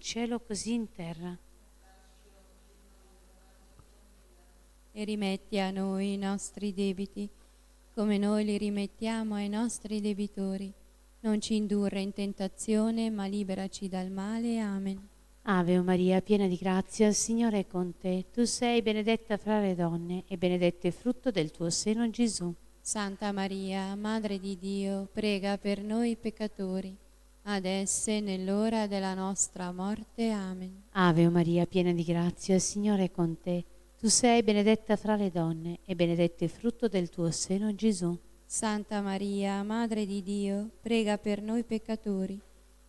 cielo così in terra. E rimetti a noi i nostri debiti, come noi li rimettiamo ai nostri debitori. Non ci indurre in tentazione, ma liberaci dal male. Amen. Ave Maria, piena di grazia, il Signore è con te. Tu sei benedetta fra le donne e benedetto il frutto del tuo seno, Gesù. Santa Maria, Madre di Dio, prega per noi peccatori, adesso e nell'ora della nostra morte. Amen. Ave Maria, piena di grazia, il Signore è con te. Tu sei benedetta fra le donne e benedetto il frutto del tuo seno, Gesù. Santa Maria, Madre di Dio, prega per noi peccatori,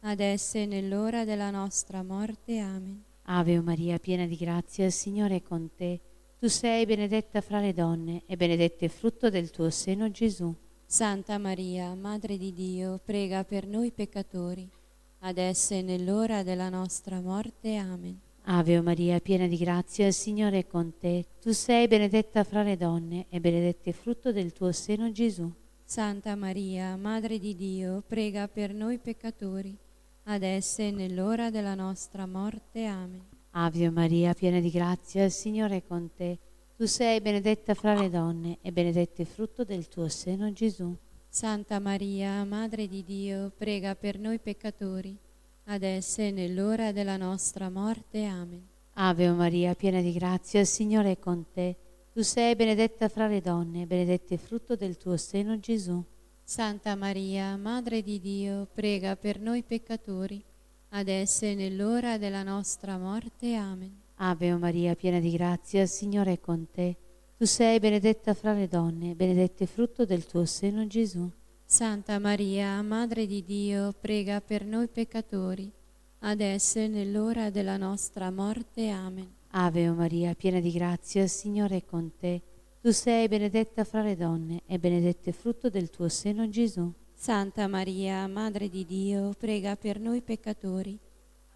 adesso e nell'ora della nostra morte. Amen. Ave Maria, piena di grazia, il Signore è con te. Tu sei benedetta fra le donne e benedetto il frutto del tuo seno, Gesù. Santa Maria, Madre di Dio, prega per noi peccatori, adesso e nell'ora della nostra morte. Amen. Ave Maria, piena di grazia, il Signore è con te. Tu sei benedetta fra le donne e benedetto il frutto del tuo seno, Gesù. Santa Maria, Madre di Dio, prega per noi peccatori, adesso e nell'ora della nostra morte. Amen. Ave Maria, piena di grazia, il Signore è con te. Tu sei benedetta fra le donne e benedetto il frutto del tuo seno, Gesù. Santa Maria, Madre di Dio, prega per noi peccatori, adesso e nell'ora della nostra morte. Amen. Ave Maria, piena di grazia, il Signore è con te. Tu sei benedetta fra le donne e benedetto il frutto del tuo seno, Gesù. Santa Maria, Madre di Dio, prega per noi peccatori, adesso e nell'ora della nostra morte. Amen. Ave Maria, piena di grazia, il Signore è con te. Tu sei benedetta fra le donne, benedetto il frutto del tuo seno, Gesù. Santa Maria, Madre di Dio, prega per noi peccatori, adesso e nell'ora della nostra morte. Amen. Ave Maria, piena di grazia, il Signore è con te. Tu sei benedetta fra le donne e benedetto il frutto del tuo seno, Gesù. Santa Maria, Madre di Dio, prega per noi peccatori,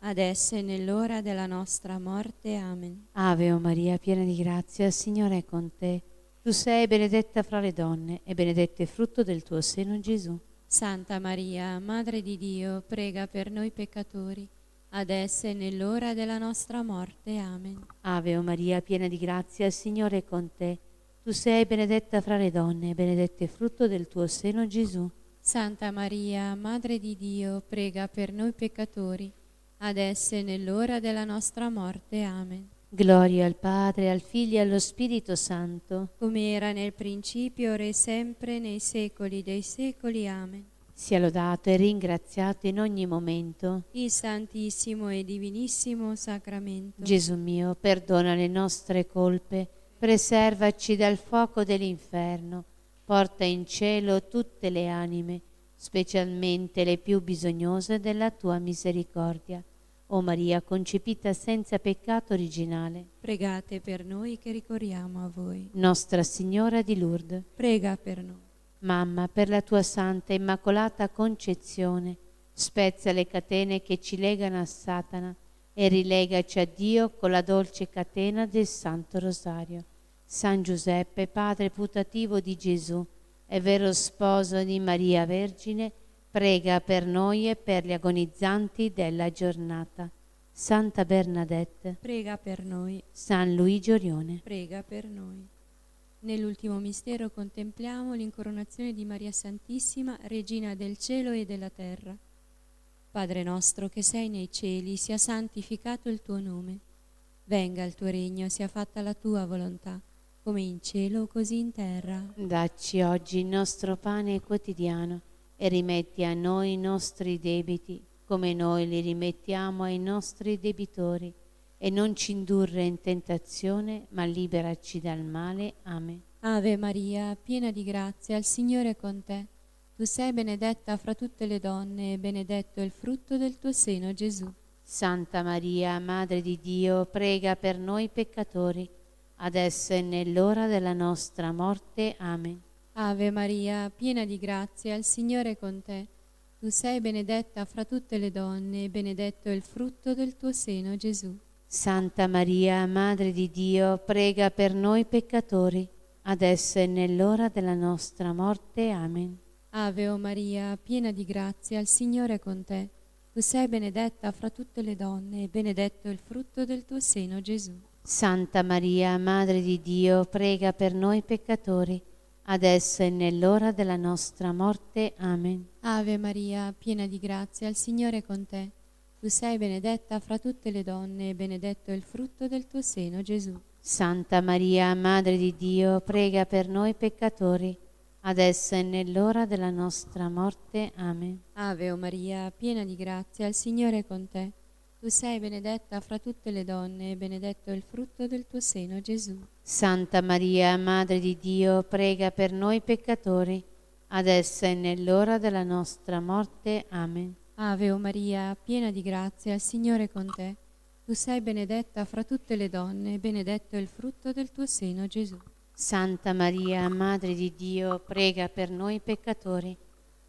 adesso e nell'ora della nostra morte. Amen. Ave Maria, piena di grazia, il Signore è con te. Tu sei benedetta fra le donne e benedetto il frutto del tuo seno, Gesù. Santa Maria, Madre di Dio, prega per noi peccatori, adesso e nell'ora della nostra morte. Amen. Ave Maria, piena di grazia, il Signore è con te. Tu sei benedetta fra le donne e benedetto il frutto del tuo seno, Gesù. Santa Maria, Madre di Dio, prega per noi peccatori, adesso e nell'ora della nostra morte. Amen. Gloria al Padre, al Figlio e allo Spirito Santo, come era nel principio, ora e sempre, nei secoli dei secoli. Amen. sia lodato e ringraziato in ogni momento Il Santissimo e Divinissimo Sacramento. Gesù mio, perdona le nostre colpe, preservaci dal fuoco dell'inferno, porta in cielo tutte le anime, specialmente le più bisognose della tua misericordia. O Maria concepita senza peccato originale, Pregate per noi che ricorriamo a voi. Nostra Signora di Lourdes, Prega per noi. Mamma, per la tua santa immacolata concezione, spezza le catene che ci legano a Satana e rilegaci a Dio con la dolce catena del Santo Rosario. San Giuseppe, padre putativo di Gesù e vero sposo di Maria Vergine, prega per noi e per gli agonizzanti della giornata. Santa Bernadette, Prega per noi. San Luigi Orione. Prega per noi. Nell'ultimo mistero contempliamo l'incoronazione di Maria Santissima, Regina del cielo e della terra. Padre nostro che sei nei cieli, sia santificato il tuo nome. Venga il tuo regno, sia fatta la tua volontà, come in cielo così in terra. Dacci oggi il nostro pane quotidiano e rimetti a noi i nostri debiti, come noi li rimettiamo ai nostri debitori. E non ci indurre in tentazione, ma liberaci dal male. Amen. Ave Maria, piena di grazia, il Signore è con te. Tu sei benedetta fra tutte le donne e benedetto è il frutto del tuo seno, Gesù. Santa Maria, Madre di Dio, prega per noi peccatori, adesso e nell'ora della nostra morte. Amen. Ave Maria, piena di grazia, il Signore è con te. Tu sei benedetta fra tutte le donne e benedetto è il frutto del tuo seno, Gesù. Santa Maria, Madre di Dio, prega per noi peccatori, adesso e nell'ora della nostra morte. Amen. Ave o Maria, piena di grazia, il Signore è con te. Tu sei benedetta fra tutte le donne e benedetto il frutto del tuo seno, Gesù. Santa Maria, Madre di Dio, prega per noi peccatori, adesso e nell'ora della nostra morte. Amen. Ave Maria, piena di grazia, il Signore è con te. Tu sei benedetta fra tutte le donne e benedetto il frutto del tuo seno, Gesù. Santa Maria, Madre di Dio, prega per noi peccatori, adesso e nell'ora della nostra morte. Amen. Ave Maria, piena di grazia, il Signore è con te. Tu sei benedetta fra tutte le donne e benedetto il frutto del tuo seno, Gesù. Santa Maria, Madre di Dio, prega per noi peccatori, adesso e nell'ora della nostra morte. Amen. Ave Maria, piena di grazia, il Signore è con te. Tu sei benedetta fra tutte le donne e benedetto il frutto del tuo seno, Gesù. Santa Maria, Madre di Dio, prega per noi peccatori,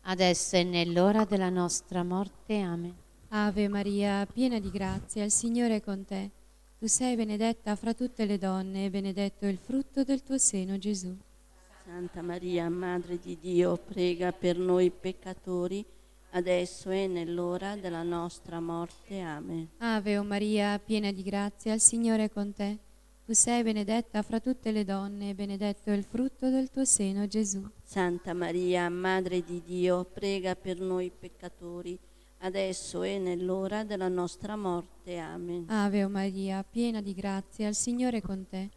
adesso e nell'ora della nostra morte. Amen. Ave Maria, piena di grazia, il Signore è con te. Tu sei benedetta fra tutte le donne e benedetto il frutto del tuo seno, Gesù. Santa Maria, Madre di Dio, prega per noi peccatori, adesso e nell'ora della nostra morte. Amen. Ave Maria, piena di grazia, il Signore è con te. Tu sei benedetta fra tutte le donne e benedetto il frutto del tuo seno, Gesù. Santa Maria, Madre di Dio, prega per noi peccatori, adesso e nell'ora della nostra morte. Amen. Ave Maria, piena di grazia, il Signore è con te.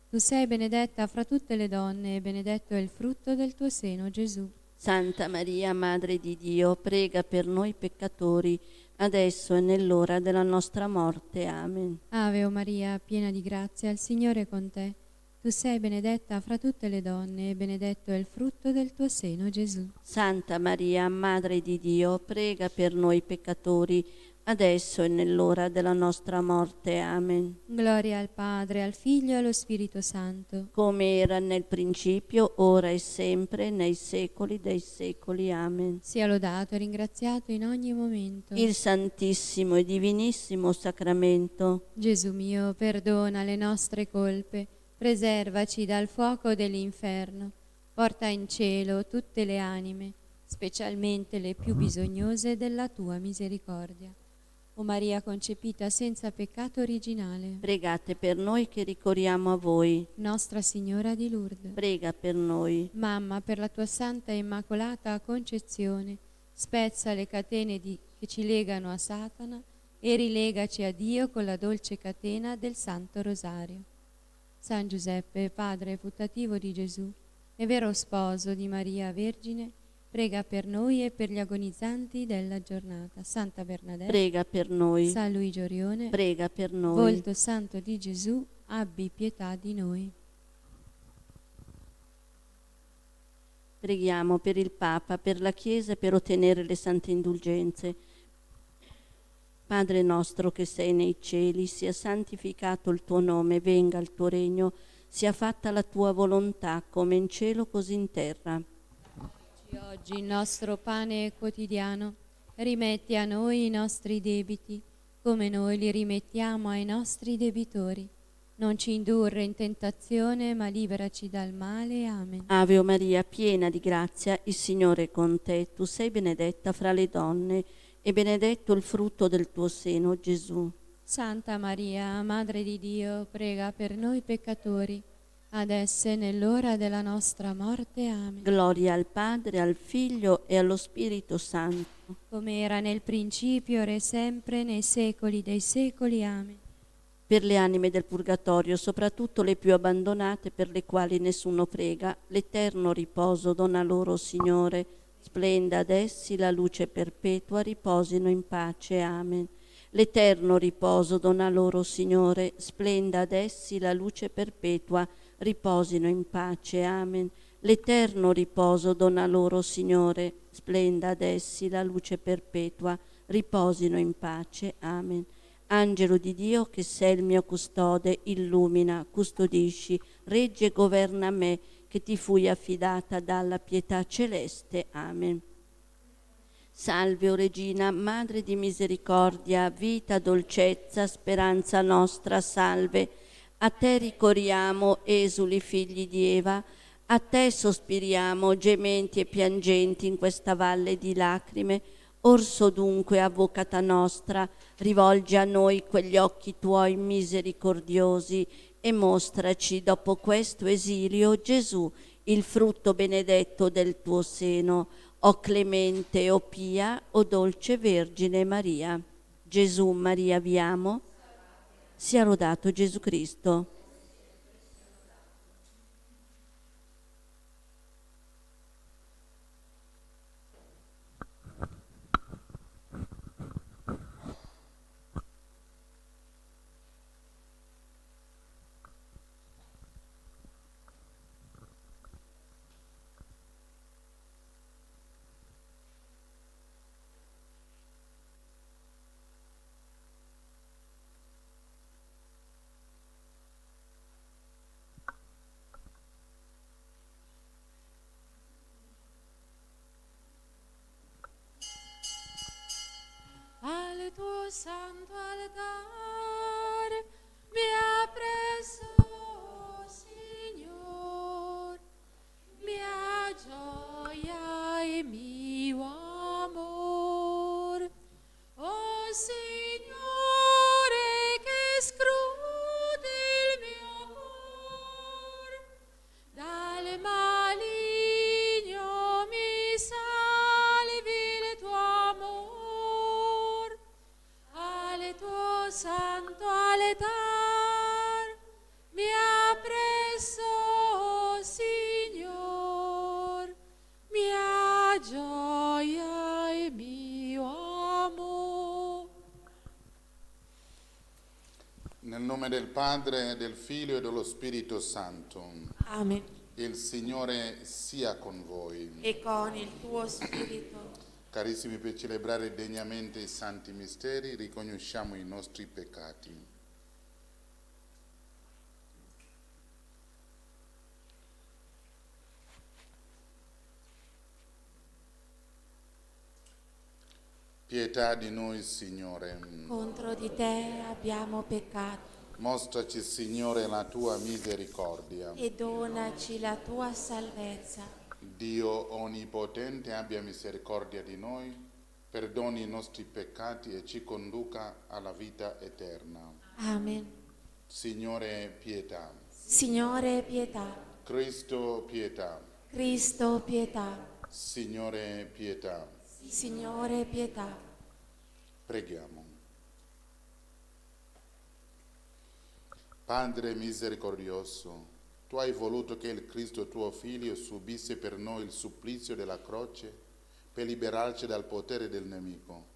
Tu sei benedetta fra tutte le donne e benedetto è il frutto del tuo seno, Gesù. Santa Maria, Madre di Dio, prega per noi peccatori, adesso e nell'ora della nostra morte. Amen. Ave Maria, piena di grazia, il Signore è con te. Tu sei benedetta fra tutte le donne e benedetto è il frutto del tuo seno, Gesù. Santa Maria, Madre di Dio, prega per noi peccatori, adesso e nell'ora della nostra morte. Amen. Gloria al Padre, al Figlio e allo Spirito Santo. Come era nel principio, ora e sempre, nei secoli dei secoli. Amen. Sia lodato e ringraziato in ogni momento. Il Santissimo e Divinissimo Sacramento. Gesù mio, perdona le nostre colpe, preservaci dal fuoco dell'inferno, porta in cielo tutte le anime, specialmente le più bisognose della tua misericordia. O Maria concepita senza peccato originale, Pregate per noi che ricorriamo a voi. Nostra Signora di Lourdes, Prega per noi. Mamma, per la tua santa e immacolata concezione, spezza le catene che ci legano a Satana e rilegaci a Dio con la dolce catena del Santo Rosario. San Giuseppe, padre putativo di Gesù e vero sposo di Maria Vergine, prega per noi e per gli agonizzanti della giornata. Santa Bernadette, Prega per noi. San Luigi Orione, Prega per noi. volto santo di Gesù, abbi pietà di noi. Preghiamo per il Papa, per la Chiesa e per ottenere le sante indulgenze. Padre nostro che sei nei cieli, sia santificato il tuo nome, venga il tuo regno, sia fatta la tua volontà, come in cielo così in terra. Oggi il nostro pane quotidiano, rimetti a noi i nostri debiti, come noi li rimettiamo ai nostri debitori. Non ci indurre in tentazione, ma liberaci dal male. Amen. Ave Maria, piena di grazia, il Signore è con te. Tu sei benedetta fra le donne e benedetto il frutto del tuo seno, Gesù. Santa Maria, Madre di Dio, prega per noi peccatori, adesso e nell'ora della nostra morte. Amen. Gloria al Padre, al Figlio e allo Spirito Santo. Come era nel principio, ora e sempre, nei secoli dei secoli. Amen. Per le anime del purgatorio, soprattutto le più abbandonate per le quali nessuno prega, l'eterno riposo dona loro, Signore. Splenda ad essi la luce perpetua, riposino in pace. Amen. L'eterno riposo dona loro, Signore. Splenda ad essi la luce perpetua, riposino in pace. Amen. L'eterno riposo dona loro, Signore. Splenda ad essi la luce perpetua, riposino in pace. Amen. Angelo di Dio, che sei il mio custode, illumina, custodisci, regge e governa me, che ti fui affidata dalla pietà celeste. Amen. Salve, o Regina, Madre di misericordia, vita, dolcezza, speranza nostra, salve. A te ricorriamo, esuli figli di Eva, a te sospiriamo, gementi e piangenti in questa valle di lacrime. Orso dunque, avvocata nostra, rivolgi a noi quegli occhi tuoi misericordiosi e mostraci dopo questo esilio Gesù, il frutto benedetto del tuo seno, o clemente, o pia, o dolce Vergine Maria. Gesù, Maria, vi amo. Sia lodato Gesù Cristo. Al tuo santo altare mi ha preso, Signor, mia gioia e mio amor. Oh Signore, che scrudi il mio cor, dal maligno mi salvi il tuo amor, al tuo santo altar mi ha preso, Signor, mia gioia e mio amor. Nel nome del Padre, del Figlio e dello Spirito Santo. Amen. Il Signore sia con voi. E con il tuo spirito. Carissimi, per celebrare degnamente i santi misteri, riconosciamo i nostri peccati. Pietà di noi, Signore. Contro di te abbiamo peccato Mostraci, Signore, la tua misericordia. e donaci la tua salvezza. Dio Onnipotente abbia misericordia di noi, perdoni i nostri peccati e ci conduca alla vita eterna. Amen. Signore, pietà. Signore, pietà. Cristo, pietà. Cristo, pietà. Signore, pietà. Signore, pietà. Preghiamo. Padre misericordioso, tu hai voluto che il Cristo tuo Figlio subisse per noi il supplizio della croce per liberarci dal potere del nemico.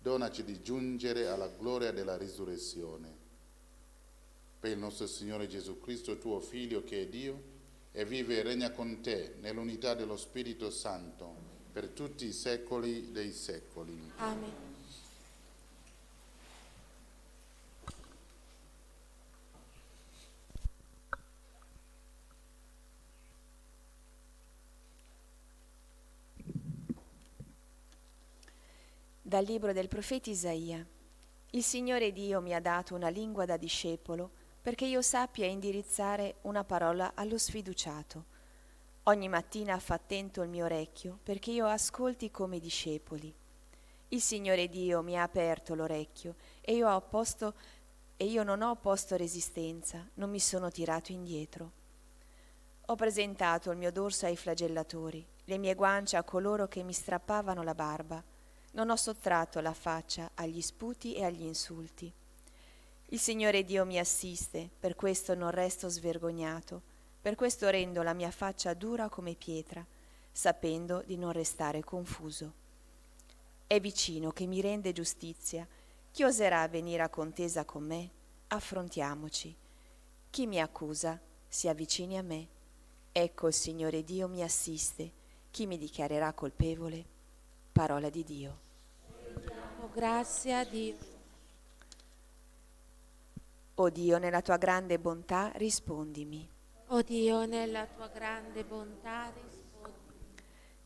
Donaci di giungere alla gloria della risurrezione. Per il nostro Signore Gesù Cristo, tuo Figlio, che è Dio, e vive e regna con te nell'unità dello Spirito Santo, per tutti i secoli dei secoli. Amen. Dal libro del profeta Isaia. Il Signore Dio mi ha dato una lingua da discepolo perché io sappia indirizzare una parola allo sfiduciato. Ogni mattina fa attento il mio orecchio perché io ascolti come discepoli. Il Signore Dio mi ha aperto l'orecchio e io non ho opposto resistenza, non mi sono tirato indietro. Ho presentato il mio dorso ai flagellatori, le mie guance a coloro che mi strappavano la barba. Non ho sottratto la faccia agli sputi e agli insulti. Il Signore Dio mi assiste, per questo non resto svergognato, per questo rendo la mia faccia dura come pietra, sapendo di non restare confuso. È vicino che mi rende giustizia. Chi oserà venire a contesa con me? Affrontiamoci. Chi mi accusa si avvicini a me. Ecco il Signore Dio mi assiste. Chi mi dichiarerà colpevole? Parola di Dio. Oh, grazie a Dio. O Dio, nella tua grande bontà, rispondimi. Oh Dio, nella tua grande bontà rispondi.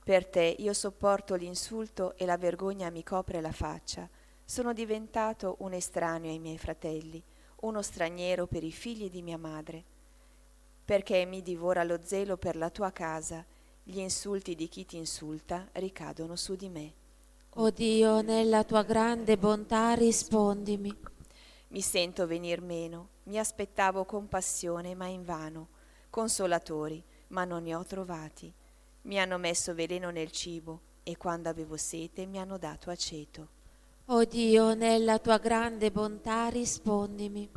Per te io sopporto l'insulto e la vergogna mi copre la faccia. Sono diventato un estraneo ai miei fratelli, uno straniero per i figli di mia madre. Perché mi divora lo zelo per la tua casa, gli insulti di chi ti insulta ricadono su di me. O Dio, nella tua grande bontà rispondimi. Mi sento venir meno, mi aspettavo compassione, ma invano, consolatori, ma non ne ho trovati. Mi hanno messo veleno nel cibo e quando avevo sete mi hanno dato aceto. O Dio, nella tua grande bontà rispondimi.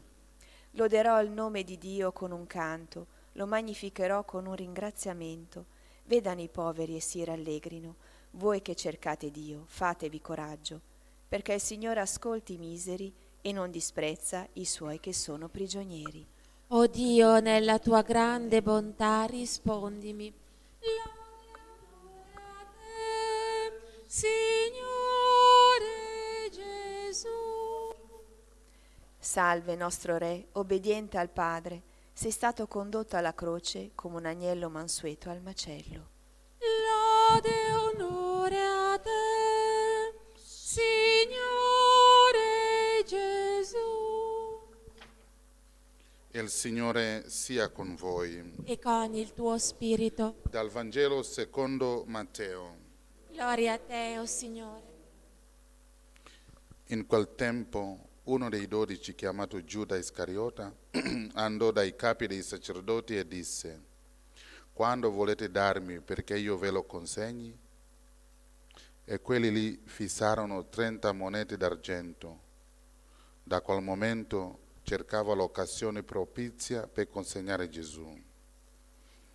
Loderò il nome di Dio con un canto, lo magnificherò con un ringraziamento. Vedano i poveri e si rallegrino. Voi che cercate Dio, fatevi coraggio, perché il Signore ascolti i miseri e non disprezza i suoi che sono prigionieri. O Dio, nella tua grande bontà rispondimi. Lode a te, Signore Gesù. Salve nostro Re, obbediente al Padre, sei stato condotto alla croce come un agnello mansueto al macello. Lode e onore a te, Signore Gesù. Il Signore sia con voi. E con il tuo spirito. Dal Vangelo secondo Matteo. Gloria a te, o Signore. In quel tempo uno dei 12, chiamato Giuda Iscariota, andò dai capi dei sacerdoti e disse: «Quando volete darmi perché io ve lo consegni?» E quelli lì fissarono 30 monete d'argento. Da quel momento cercava l'occasione propizia per consegnare Gesù.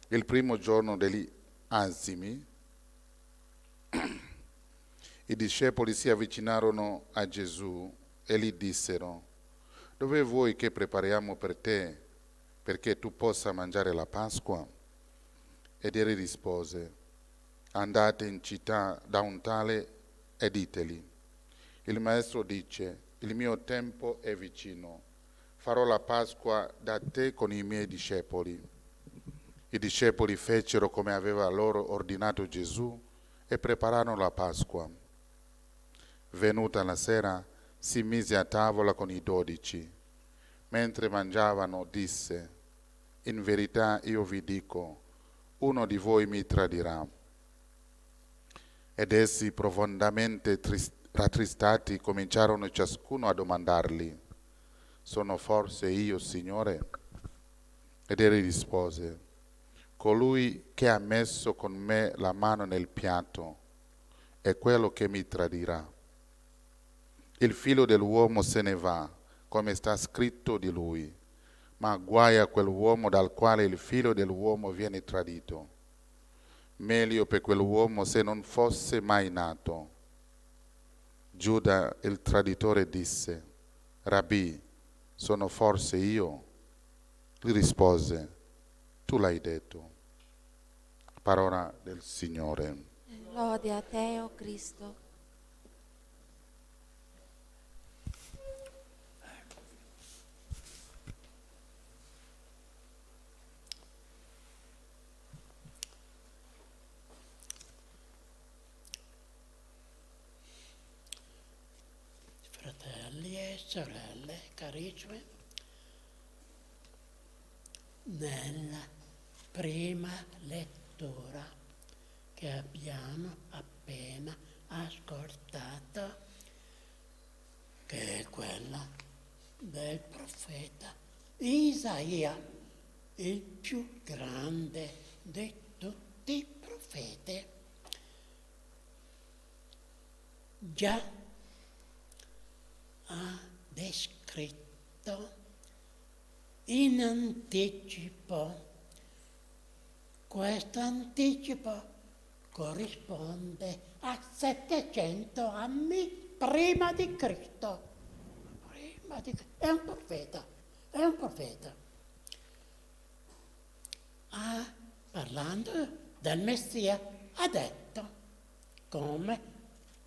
Il primo giorno degli Azimi, i discepoli si avvicinarono a Gesù e gli dissero: «Dove vuoi che prepariamo per te, perché tu possa mangiare la Pasqua?» Ed egli rispose: «Andate in città da un tale e ditegli: il Maestro dice, il mio tempo è vicino, farò la Pasqua da te con i miei discepoli». I discepoli fecero come aveva loro ordinato Gesù e prepararono la Pasqua. Venuta la sera, si mise a tavola con i 12. Mentre mangiavano, disse: «In verità io vi dico, uno di voi mi tradirà». Ed essi, profondamente rattristati, cominciarono ciascuno a domandargli: «Sono forse io, Signore?» Ed egli rispose: «Colui che ha messo con me la mano nel piatto è quello che mi tradirà. Il figlio dell'uomo se ne va, come sta scritto di lui, ma guai a quell'uomo dal quale il figlio dell'uomo viene tradito. Meglio per quell'uomo se non fosse mai nato». Giuda il traditore disse: «Rabbì, sono forse io?» Gli rispose: «Tu l'hai detto». Parola del Signore. Lode a te, o Cristo. Fratelli e sorelle carissime, nella prima lettura che abbiamo appena ascoltato, che è quella del profeta Isaia, il più grande di tutti i profeti, già ha descritto in anticipo. Questo anticipo corrisponde a 700 anni prima di Cristo. È un profeta. Parlando del Messia, ha detto, come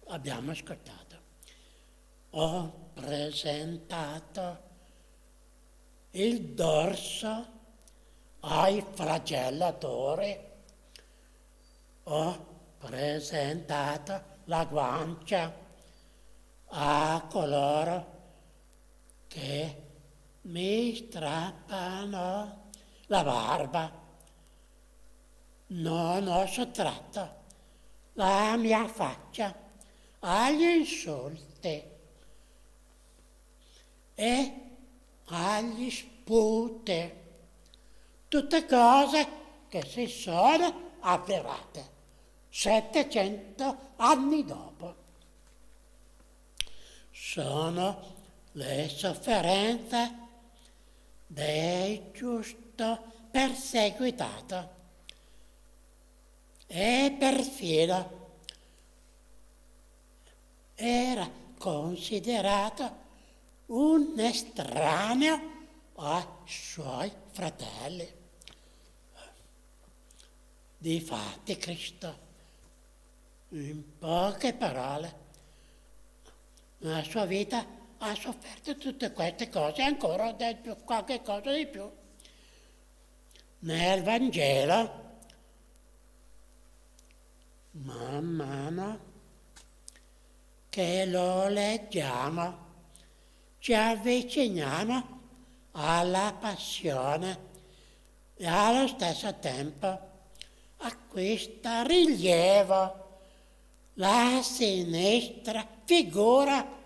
abbiamo ascoltato: «Ho presentato il dorso ai flagellatori, ho presentato la guancia a coloro che mi strappano la barba. Non ho sottratto la mia faccia agli insulti e agli sputi, tutte cose che si sono avverate 700 anni dopo. Sono le sofferenze del giusto perseguitato e perfino era considerato un estraneo ai suoi fratelli. Difatti Cristo, in poche parole, nella sua vita ha sofferto tutte queste cose e ancora ho detto qualche cosa di più. Nel Vangelo, man mano che lo leggiamo, ci avviciniamo alla passione e allo stesso tempo acquista rilievo la sinistra figura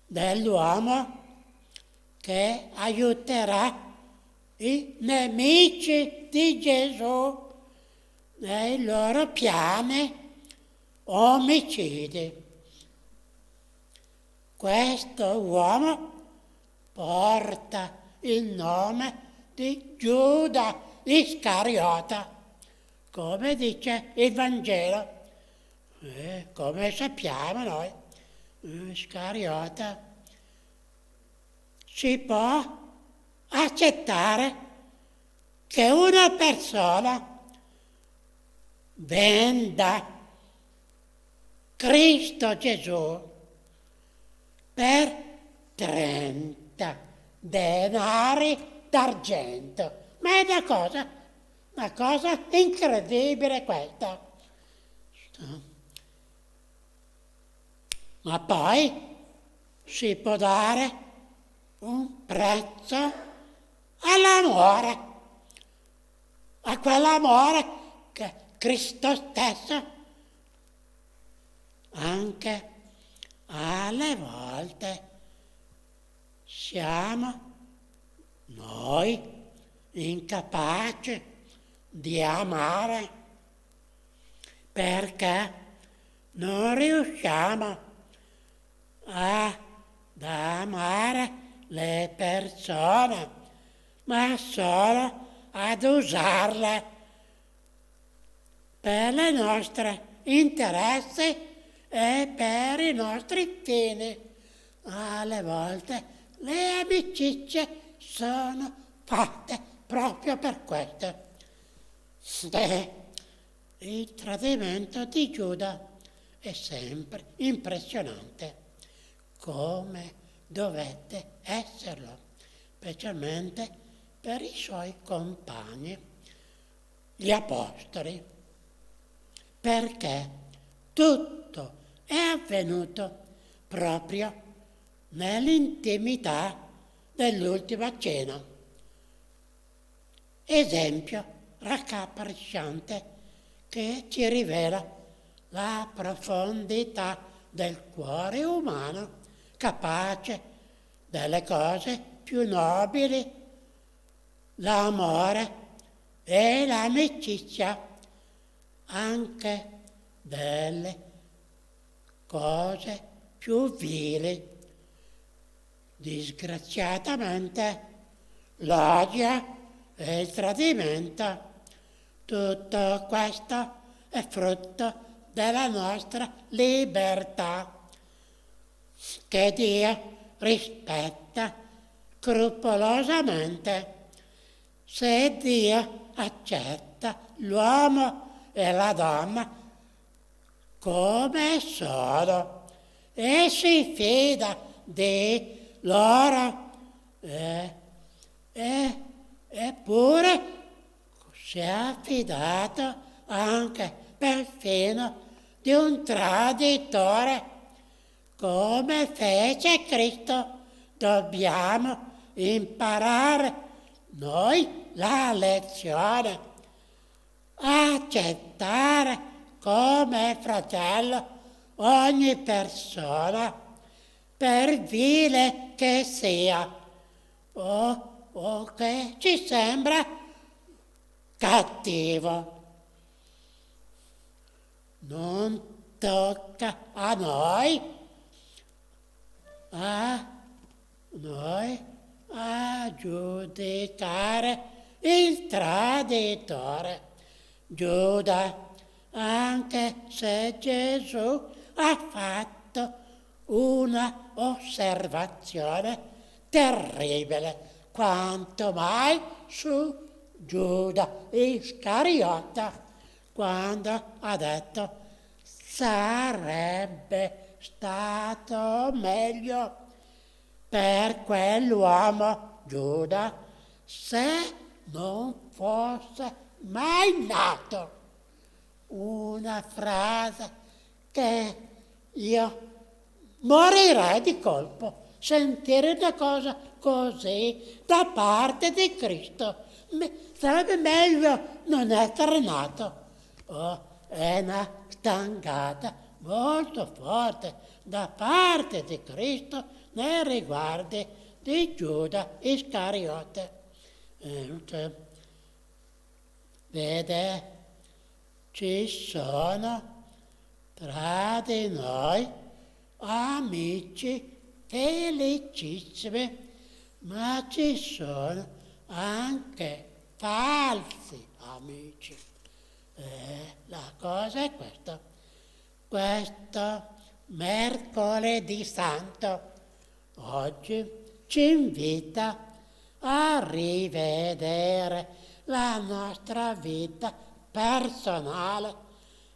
dell'uomo che aiuterà i nemici di Gesù nei loro piani omicidi. Questo uomo porta il nome di Giuda Iscariota, come dice il Vangelo, come sappiamo noi. Iscariota si può accettare che una persona venda Cristo Gesù per 30 denari d'argento. Ma è una cosa incredibile questa. Ma poi si può dare un prezzo all'amore, a quell'amore che Cristo stesso anche alle volte siamo noi incapaci di amare perché non riusciamo ad amare le persone, ma solo ad usarle per i nostri interessi e per i nostri fini. Alle volte le amicizie sono fatte proprio per questo. Il tradimento di Giuda è sempre impressionante, come dovette esserlo, specialmente per i suoi compagni, gli apostoli, perché tutto è avvenuto proprio nell'intimità dell'ultima cena. Esempio raccapricciante che ci rivela la profondità del cuore umano, capace delle cose più nobili, l'amore e l'amicizia, anche delle cose più vili. Disgraziatamente l'odio e il tradimento, tutto questo è frutto della nostra libertà, che Dio rispetta scrupolosamente. Se Dio accetta l'uomo e la donna come sono e si fida di loro, eppure si è affidato anche perfino di un traditore, come fece Cristo. Dobbiamo imparare noi la lezione, accettare come fratello ogni persona, per vile che sia, o che ci sembra cattivo. Non tocca a noi a giudicare il traditore Giuda, anche se Gesù ha fatto una osservazione terribile, quanto mai su Giuda Iscariota, quando ha detto: sarebbe stato meglio per quell'uomo Giuda se non fosse mai nato. Una frase che io morirei di colpo sentire una cosa così da parte di Cristo. Sarebbe meglio non essere nato. È una stangata molto forte da parte di Cristo nei riguardi di Giuda Iscariote. Vede, ci sono tra di noi amici felicissimi, ma ci sono anche falsi amici. La cosa è questa. Questo mercoledì santo oggi ci invita a rivedere la nostra vita personale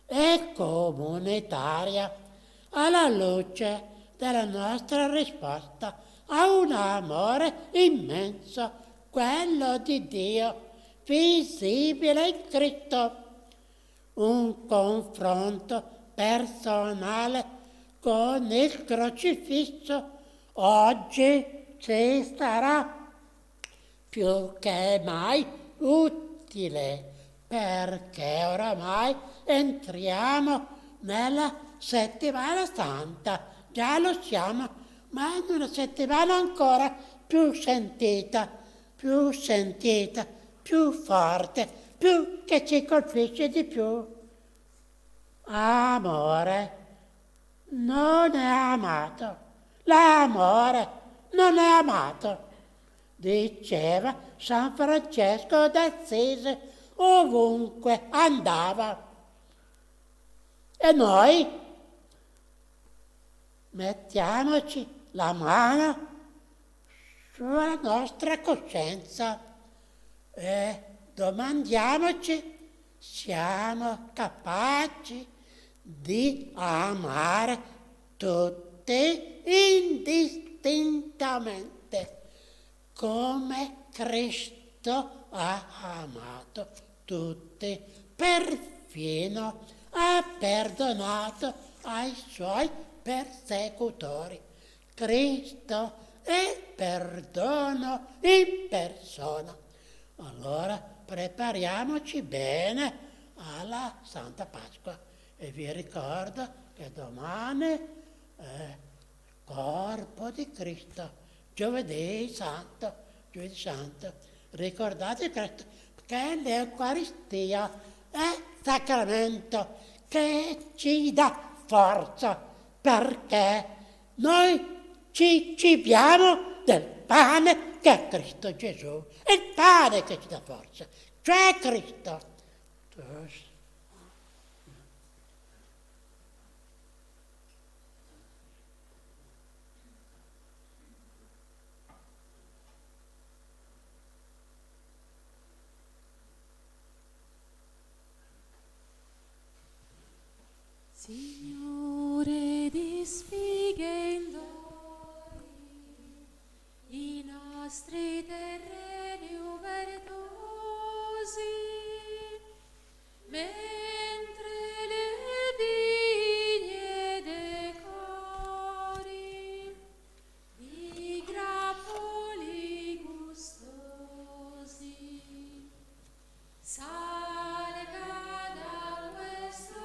e comunitaria alla luce della nostra risposta a un amore immenso, quello di Dio, visibile in Cristo. Un confronto personale con il crocifisso oggi ci sarà più che mai utile, perché oramai entriamo nella settimana santa, già lo siamo, ma in una settimana ancora più sentita, più forte, più che ci colpisce di più. Amore non è amato, l'amore non è amato, diceva San Francesco d'Assisi ovunque andava. E noi mettiamoci la mano sulla nostra coscienza e domandiamoci: siamo capaci di amare tutti indistintamente come Cristo ha amato tutti, perfino ha perdonato ai suoi persecutori. Cristo è perdono in persona. Allora prepariamoci bene alla Santa Pasqua e vi ricordo che domani è corpo di Cristo, giovedì santo. Ricordate Cristo, che l'Eucaristia è sacramento che ci dà forza, perché noi ci cibiamo del pane che è Cristo Gesù, è il pane che ci dà forza, cioè Cristo. Signore di sfighe indori, i nostri terreni ubertosi, mentre le vigne decori di grappoli gustosi. Salga da questo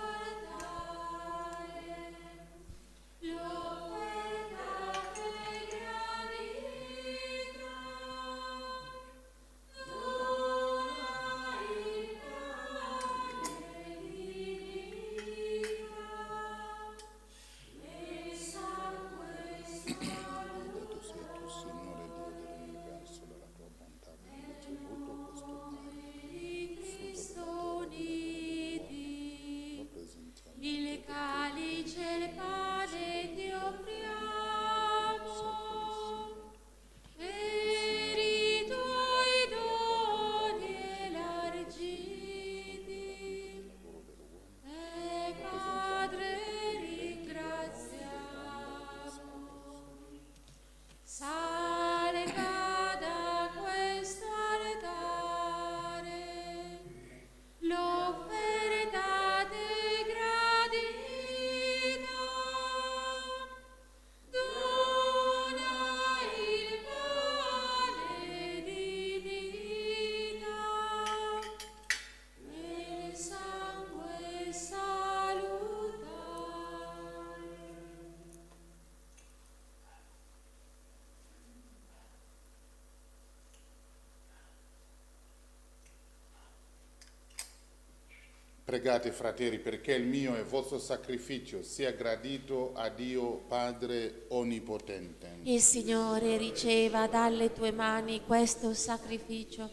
Pregate, fratelli, perché il mio e il vostro sacrificio sia gradito a Dio Padre Onnipotente. Il Signore riceva dalle tue mani questo sacrificio,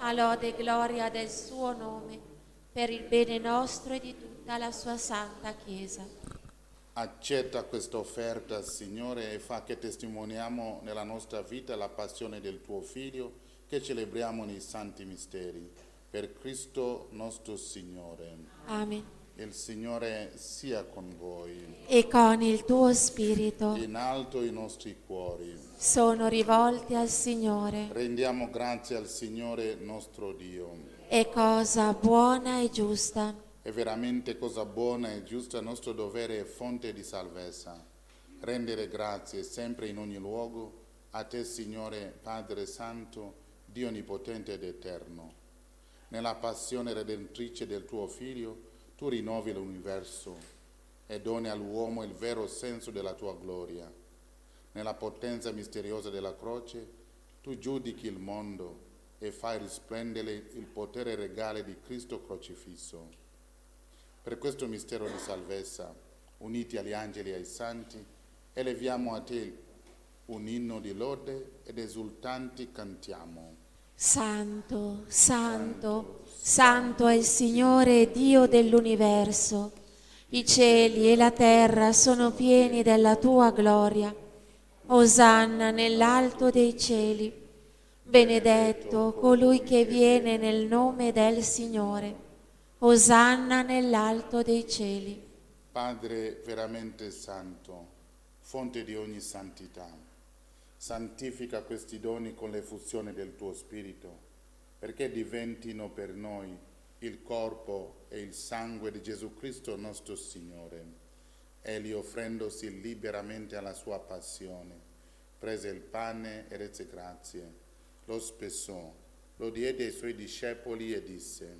a lode e gloria del suo nome, per il bene nostro e di tutta la sua santa Chiesa. Accetta questa offerta, Signore, e fa che testimoniamo nella nostra vita la passione del tuo Figlio, che celebriamo nei santi misteri. Per Cristo nostro Signore. Amen. Il Signore sia con voi. E con il tuo spirito In alto i nostri cuori. sono rivolti al Signore. Rendiamo grazie al Signore nostro Dio. È cosa buona e giusta. È veramente cosa buona e giusta, nostro dovere e fonte di salvezza. Rendere grazie sempre in ogni luogo a te, Signore Padre Santo, Dio Onnipotente ed Eterno. Nella passione redentrice del tuo Figlio, tu rinnovi l'universo e doni all'uomo il vero senso della tua gloria. Nella potenza misteriosa della croce, tu giudichi il mondo e fai risplendere il potere regale di Cristo crocifisso. Per questo mistero di salvezza, uniti agli angeli e ai santi, eleviamo a te un inno di lode ed esultanti cantiamo. Santo, santo, santo è il Signore Dio dell'universo. I cieli e la terra sono pieni della tua gloria. Osanna nell'alto dei cieli. Benedetto colui che viene nel nome del Signore. Osanna nell'alto dei cieli. Padre veramente santo, fonte di ogni santità, santifica questi doni con l'effusione del tuo Spirito, perché diventino per noi il corpo e il sangue di Gesù Cristo nostro Signore. Egli, offrendosi liberamente alla sua passione, prese il pane e rese grazie, lo spessò, lo diede ai suoi discepoli e disse: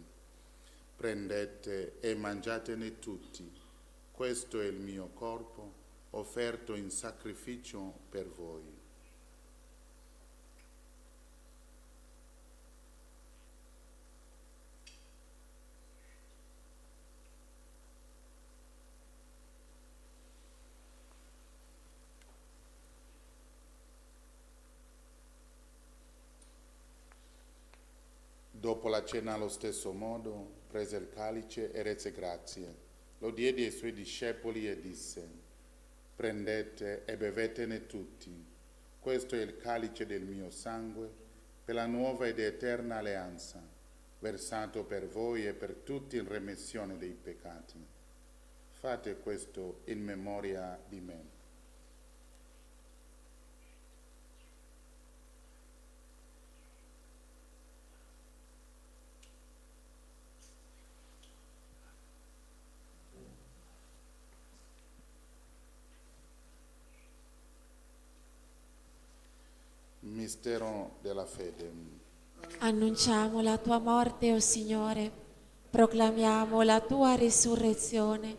prendete e mangiatene tutti, questo è il mio corpo, offerto in sacrificio per voi. Dopo la cena, allo stesso modo, prese il calice e rese grazie, lo diede ai suoi discepoli e disse: prendete e bevetene tutti, questo è il calice del mio sangue, per la nuova ed eterna alleanza, versato per voi e per tutti in remissione dei peccati. Fate questo in memoria di me. Mistero della fede. Annunciamo la tua morte, o Signore, proclamiamo la tua risurrezione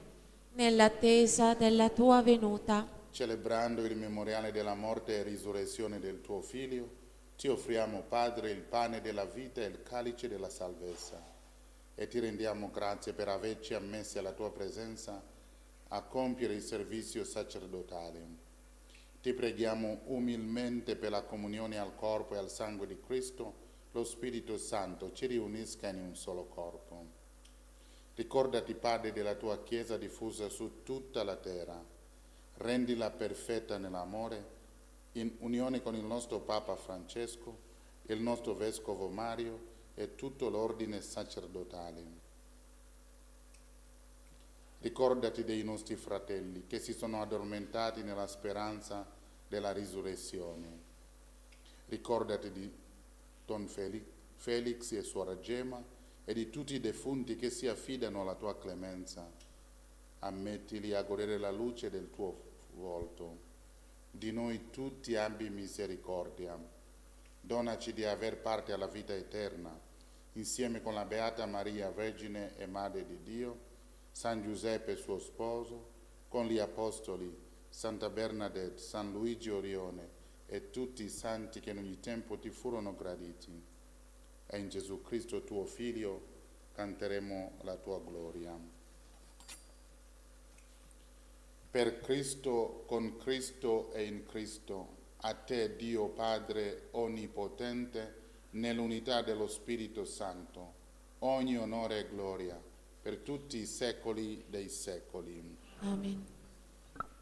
nell'attesa della tua venuta. Celebrando il memoriale della morte e risurrezione del tuo Figlio, ti offriamo, Padre, il pane della vita e il calice della salvezza, e ti rendiamo grazie per averci ammessi alla tua presenza a compiere il servizio sacerdotale. Ti preghiamo umilmente per la comunione al corpo e al sangue di Cristo, lo Spirito Santo ci riunisca in un solo corpo. Ricordati, Padre, della tua Chiesa diffusa su tutta la terra. Rendila perfetta nell'amore, in unione con il nostro Papa Francesco, il nostro Vescovo Mario e tutto l'ordine sacerdotale. Ricordati dei nostri fratelli che si sono addormentati nella speranza della risurrezione. Ricordati di Don Felix e Suora Gemma e di tutti i defunti che si affidano alla tua clemenza. Ammettili a godere la luce del tuo volto. Di noi tutti abbi misericordia. Donaci di aver parte alla vita eterna, insieme con la Beata Maria, Vergine e Madre di Dio, San Giuseppe suo sposo, con gli Apostoli, Santa Bernadette, San Luigi Orione e tutti i santi che in ogni tempo ti furono graditi. E in Gesù Cristo tuo Figlio, canteremo la tua gloria. Per Cristo, con Cristo e in Cristo, a te Dio Padre Onnipotente, nell'unità dello Spirito Santo, ogni onore e gloria per tutti i secoli dei secoli. Amen.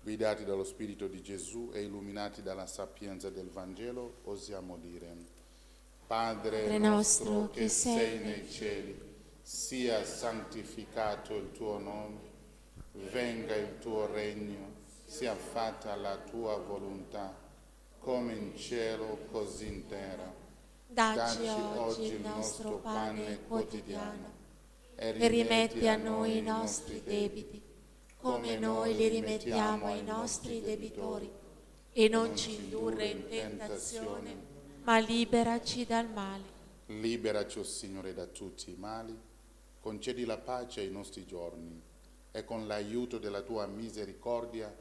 Guidati dallo Spirito di Gesù e illuminati dalla sapienza del Vangelo, osiamo dire: Padre nostro che sei nei cieli, sia santificato il tuo nome, venga il tuo regno, sia fatta la tua volontà, come in cielo così in terra. Dacci oggi il nostro pane quotidiano e rimetti a noi i nostri debiti, come noi li rimettiamo ai nostri debitori, e non ci indurre in tentazione, ma liberaci dal male. Liberaci, o Signore, da tutti i mali, concedi la pace ai nostri giorni, e con l'aiuto della tua misericordia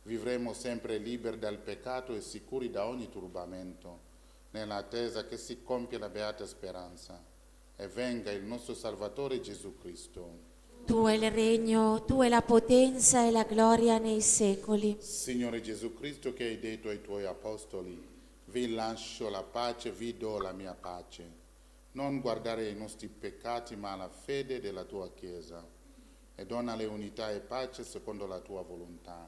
vivremo sempre liberi dal peccato e sicuri da ogni turbamento, nell'attesa che si compia la beata speranza e venga il nostro Salvatore Gesù Cristo. Tu è il regno, tu è la potenza e la gloria nei secoli. Signore Gesù Cristo, che hai detto ai tuoi apostoli: vi lascio la pace, vi do la mia pace. Non guardare ai nostri peccati, ma alla fede della tua Chiesa, e donale unità e pace secondo la tua volontà,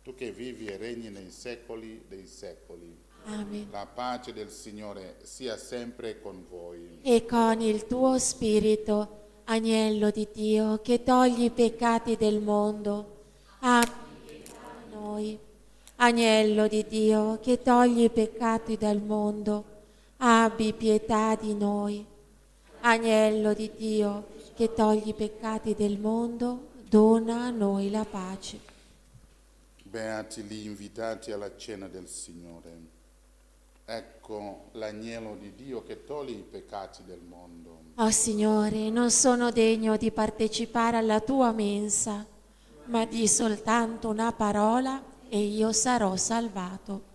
tu che vivi e regni nei secoli dei secoli. Amen. La pace del Signore sia sempre con voi. E con il tuo spirito, Agnello di Dio, che togli i peccati del mondo, abbi pietà di noi. Agnello di Dio, che togli i peccati dal mondo, abbi pietà di noi. Agnello di Dio, che togli i peccati del mondo, dona a noi la pace. Beati gli invitati alla cena del Signore. Ecco l'agnello di Dio che toglie i peccati del mondo. Oh Signore, non sono degno di partecipare alla tua mensa, ma di soltanto una parola e io sarò salvato.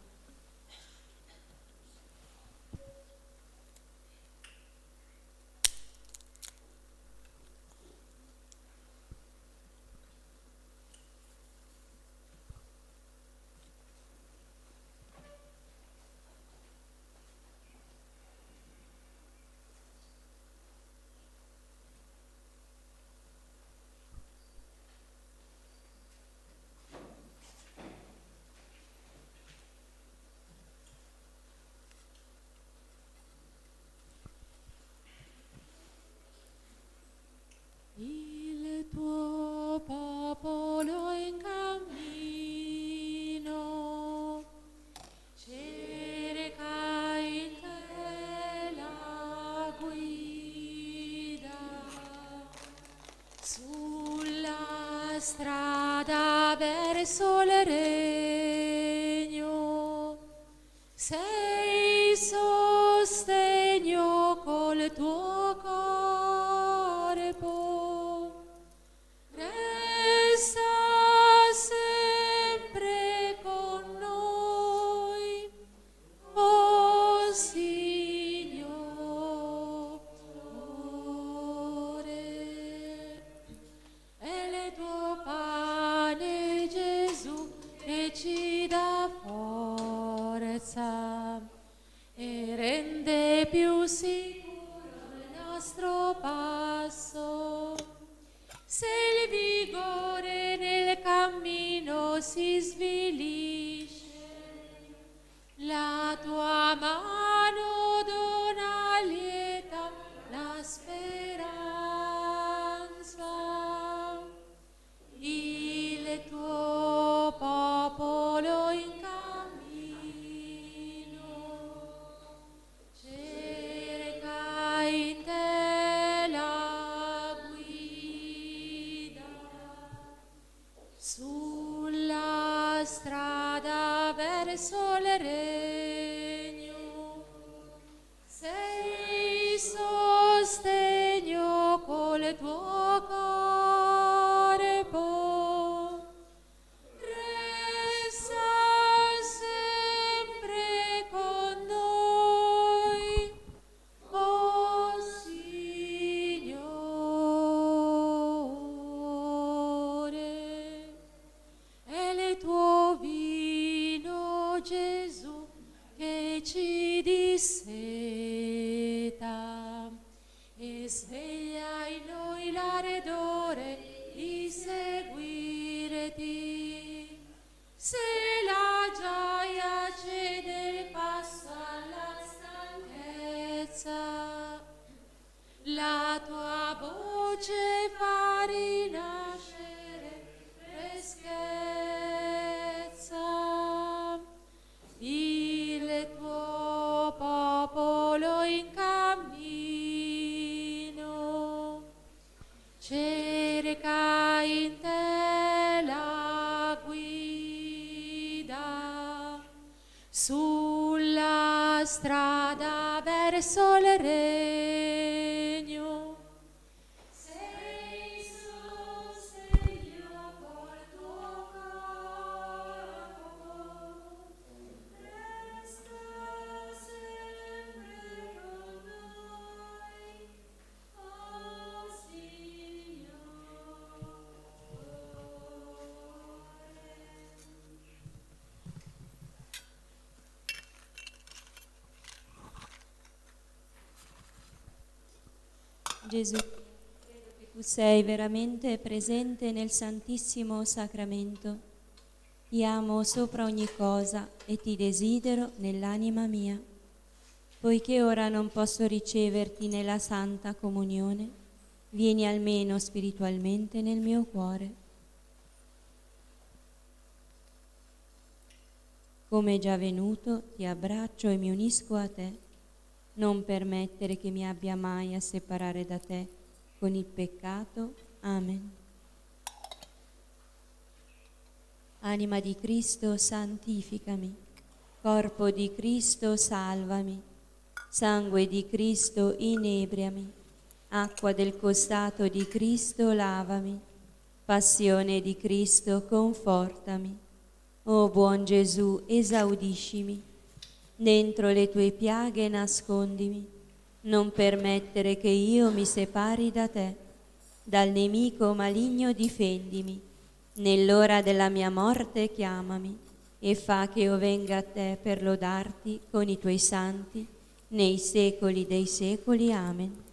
Il tuo popolo in cammino cerca in te la guida sulla strada verso il regno. Sei sostegno col tuo corpo. Resta sempre con noi, oh Signore. È il tuo pane, Gesù, che ci dà forza e rende più sicuro il nostro passo. Se il vigore nel cammino si svilisce, la tua mano dona lieta la speranza. Il tuo popolo in cammino cerca in te la guida sulla strada che ci disseta e sveglia in noi l'ardore di seguirti. Se la gioia cede il passo alla stanchezza, la tua voce fa rinascere freschezza. Il tuo popolo in cammino cerca in te la guida sulla strada verso il regno. Sei sostegno col tuo corpo, resta sempre con noi, oh Signore. Gesù, credo che tu sei veramente presente nel Santissimo Sacramento. Ti amo sopra ogni cosa e ti desidero nell'anima mia. Poiché ora non posso riceverti nella Santa Comunione, vieni almeno spiritualmente nel mio cuore. Come già venuto, ti abbraccio e mi unisco a te. Non permettere che mi abbia mai a separare da te con il peccato. Amen. Anima di Cristo, santificami. Corpo di Cristo, salvami. Sangue di Cristo, inebriami. Acqua del costato di Cristo, lavami. Passione di Cristo, confortami. O buon Gesù, esaudiscimi. Dentro le tue piaghe nascondimi, non permettere che io mi separi da te. Dal nemico maligno difendimi, nell'ora della mia morte chiamami e fa che io venga a te per lodarti con i tuoi santi nei secoli dei secoli. Amen.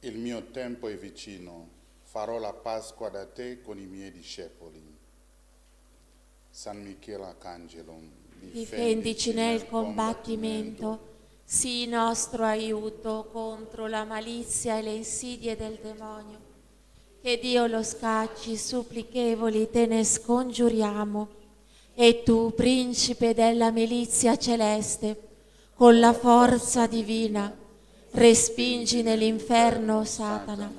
Il mio tempo è vicino, farò la Pasqua da te con i miei discepoli. San Michele Arcangelo, Difendici nel combattimento, sii nostro aiuto contro la malizia e le insidie del demonio. Che Dio lo scacci, supplichevoli te ne scongiuriamo. E tu, principe della milizia celeste, con la forza divina, respingi nell'inferno Satana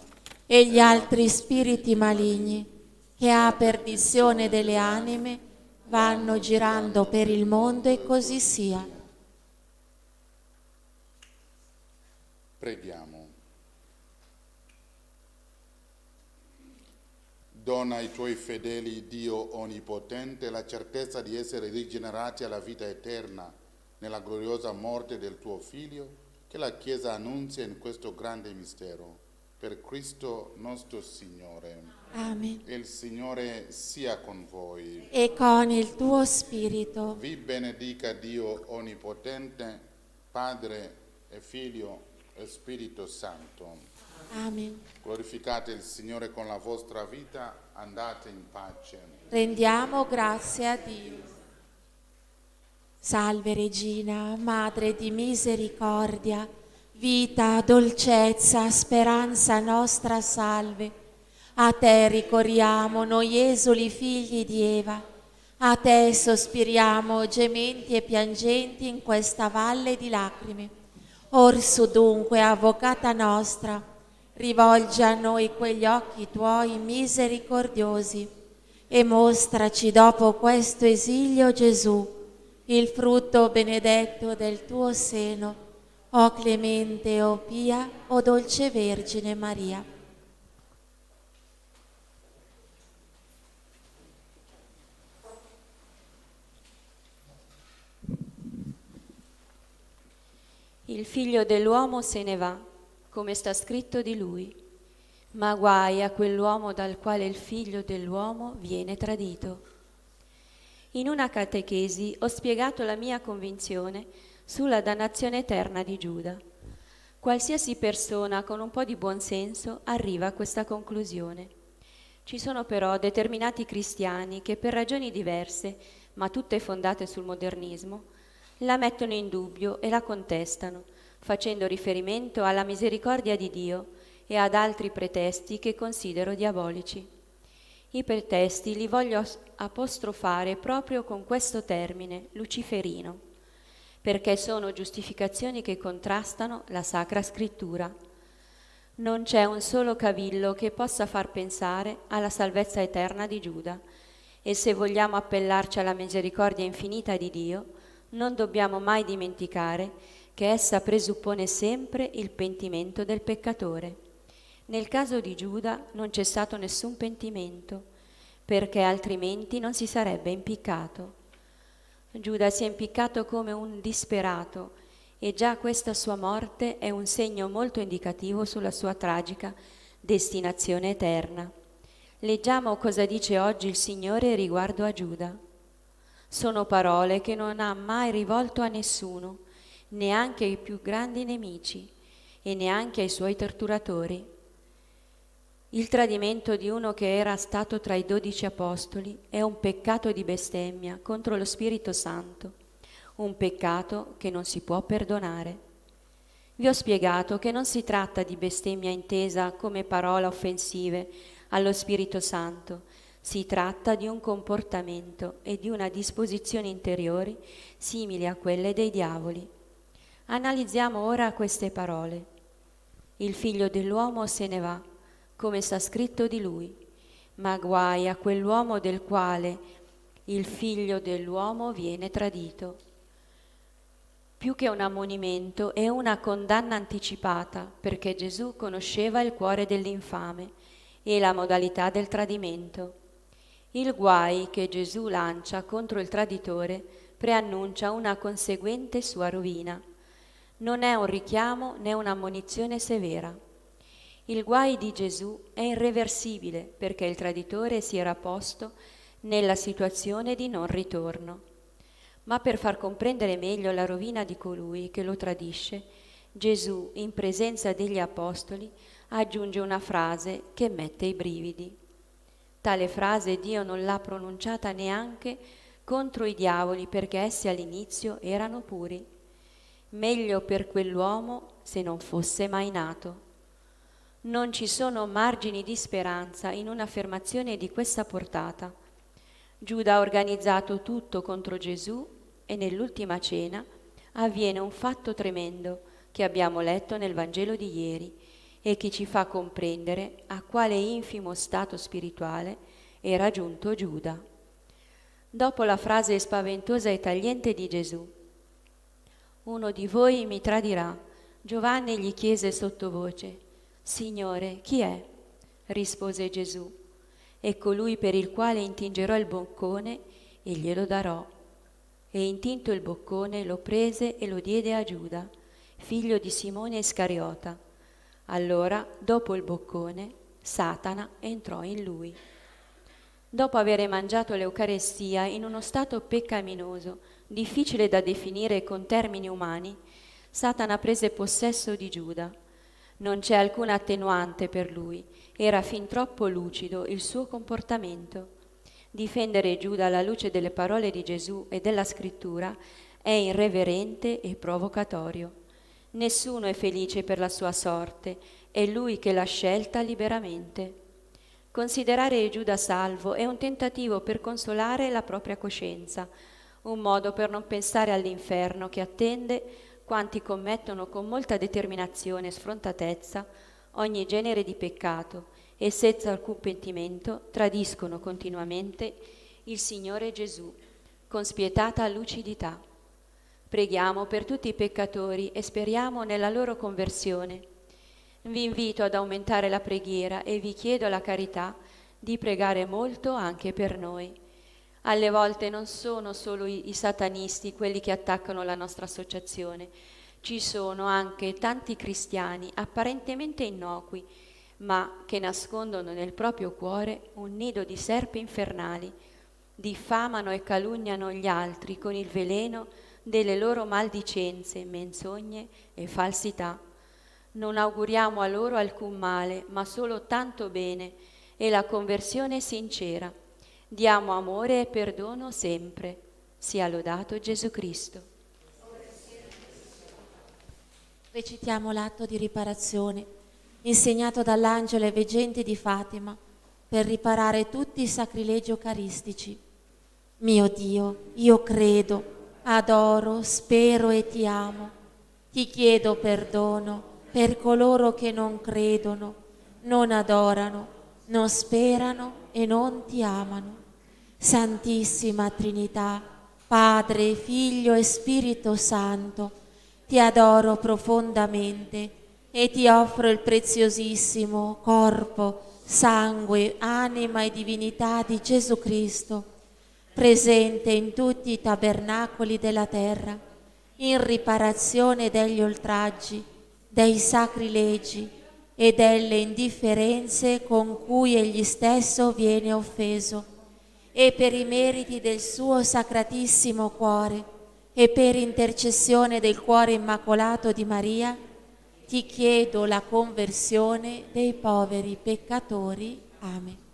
e gli altri spiriti maligni che a perdizione delle anime vanno girando per il mondo, e così sia. Preghiamo. Dona ai tuoi fedeli, Dio Onnipotente, la certezza di essere rigenerati alla vita eterna nella gloriosa morte del tuo Figlio, che la Chiesa annunzia in questo grande mistero. Per Cristo nostro Signore. Amen. Il Signore sia con voi. E con il tuo spirito. Vi benedica Dio Onnipotente, Padre e Figlio e Spirito Santo. Amen. Glorificate il Signore con la vostra vita, andate in pace. Rendiamo grazie a Dio. Salve Regina, Madre di misericordia, vita, dolcezza, speranza nostra, salve. A te ricorriamo noi esuli figli di Eva, a te sospiriamo gementi e piangenti in questa valle di lacrime. Orsu dunque, Avvocata nostra, rivolgi a noi quegli occhi tuoi misericordiosi e mostraci dopo questo esilio Gesù, il frutto benedetto del tuo seno, O clemente, o pia, o dolce Vergine Maria. Il figlio dell'uomo se ne va, come sta scritto di lui, ma guai a quell'uomo dal quale il figlio dell'uomo viene tradito. In una catechesi ho spiegato la mia convinzione sulla dannazione eterna di Giuda. Qualsiasi persona con un po' di buonsenso arriva a questa conclusione. Ci sono però determinati cristiani che per ragioni diverse, ma tutte fondate sul modernismo, la mettono in dubbio e la contestano, facendo riferimento alla misericordia di Dio e ad altri pretesti che considero diabolici. I pretesti li voglio apostrofare proprio con questo termine, luciferino, perché sono giustificazioni che contrastano la Sacra Scrittura. Non c'è un solo cavillo che possa far pensare alla salvezza eterna di Giuda, e se vogliamo appellarci alla misericordia infinita di Dio, non dobbiamo mai dimenticare che essa presuppone sempre il pentimento del peccatore. Nel caso di Giuda non c'è stato nessun pentimento, perché altrimenti non si sarebbe impiccato. Giuda si è impiccato come un disperato e già questa sua morte è un segno molto indicativo sulla sua tragica destinazione eterna. Leggiamo cosa dice oggi il Signore riguardo a Giuda. Sono parole che non ha mai rivolto a nessuno, neanche ai più grandi nemici e neanche ai suoi torturatori. Il tradimento di uno che era stato tra i 12 apostoli è un peccato di bestemmia contro lo Spirito Santo, un peccato che non si può perdonare. Vi ho spiegato che non si tratta di bestemmia intesa come parola offensive allo Spirito Santo, si tratta di un comportamento e di una disposizione interiori simili a quelle dei diavoli. Analizziamo ora queste parole. Il figlio dell'uomo se ne va, come sta scritto di lui, ma guai a quell'uomo del quale il figlio dell'uomo viene tradito. Più che un ammonimento è una condanna anticipata, perché Gesù conosceva il cuore dell'infame e la modalità del tradimento. Il guai che Gesù lancia contro il traditore preannuncia una conseguente sua rovina. Non è un richiamo né un'ammonizione severa. Il guai di Gesù è irreversibile perché il traditore si era posto nella situazione di non ritorno. Ma per far comprendere meglio la rovina di colui che lo tradisce, Gesù, in presenza degli apostoli, aggiunge una frase che mette i brividi. Tale frase Dio non l'ha pronunciata neanche contro i diavoli perché essi all'inizio erano puri. Meglio per quell'uomo se non fosse mai nato. Non ci sono margini di speranza in un'affermazione di questa portata. Giuda ha organizzato tutto contro Gesù e nell'ultima cena avviene un fatto tremendo che abbiamo letto nel Vangelo di ieri e che ci fa comprendere a quale infimo stato spirituale era giunto Giuda. Dopo la frase spaventosa e tagliente di Gesù, uno di voi mi tradirà, Giovanni gli chiese sottovoce, Signore, chi è? Rispose Gesù, è colui per il quale intingerò il boccone e glielo darò. E intinto il boccone lo prese e lo diede a Giuda, figlio di Simone Iscariota. Allora, dopo il boccone, Satana entrò in lui. Dopo aver mangiato l'Eucarestia in uno stato peccaminoso, difficile da definire con termini umani, Satana prese possesso di Giuda. Non c'è alcuna attenuante per lui, era fin troppo lucido il suo comportamento. Difendere Giuda alla luce delle parole di Gesù e della Scrittura è irreverente e provocatorio. Nessuno è felice per la sua sorte, è lui che l'ha scelta liberamente. Considerare Giuda salvo è un tentativo per consolare la propria coscienza, un modo per non pensare all'inferno che attende quanti commettono con molta determinazione e sfrontatezza ogni genere di peccato e senza alcun pentimento tradiscono continuamente il Signore Gesù con spietata lucidità. Preghiamo per tutti i peccatori e speriamo nella loro conversione. Vi invito ad aumentare la preghiera e vi chiedo la carità di pregare molto anche per noi. Alle volte non sono solo i satanisti quelli che attaccano la nostra associazione, ci sono anche tanti cristiani apparentemente innocui, ma che nascondono nel proprio cuore un nido di serpi infernali, diffamano e calunniano gli altri con il veleno delle loro maldicenze, menzogne e falsità. Non auguriamo a loro alcun male, ma solo tanto bene e la conversione sincera. Diamo amore e perdono sempre. Sia lodato Gesù Cristo. Recitiamo l'atto di riparazione insegnato dall'angelo ai veggenti di Fatima per riparare tutti i sacrilegi eucaristici. Mio Dio, io credo, adoro, spero e ti amo. Ti chiedo perdono per coloro che non credono, non adorano, non sperano e non ti amano. Santissima Trinità, Padre, Figlio e Spirito Santo, ti adoro profondamente e ti offro il preziosissimo corpo, sangue, anima e divinità di Gesù Cristo, presente in tutti i tabernacoli della terra, in riparazione degli oltraggi, dei sacrilegi e delle indifferenze con cui egli stesso viene offeso, e per i meriti del suo sacratissimo cuore e per intercessione del cuore immacolato di Maria, ti chiedo la conversione dei poveri peccatori. Amen.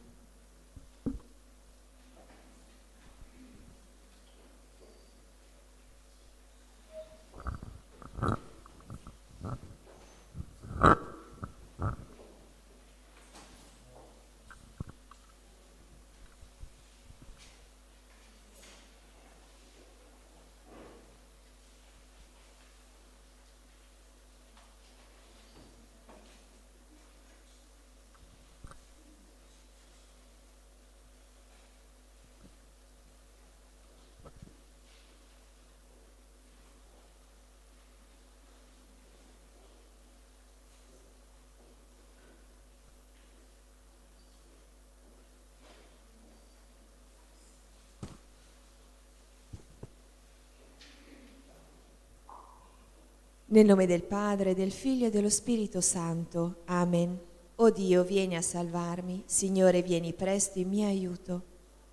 Nel nome del Padre, del Figlio e dello Spirito Santo. Amen. O Dio, vieni a salvarmi. Signore, vieni presto in mio aiuto.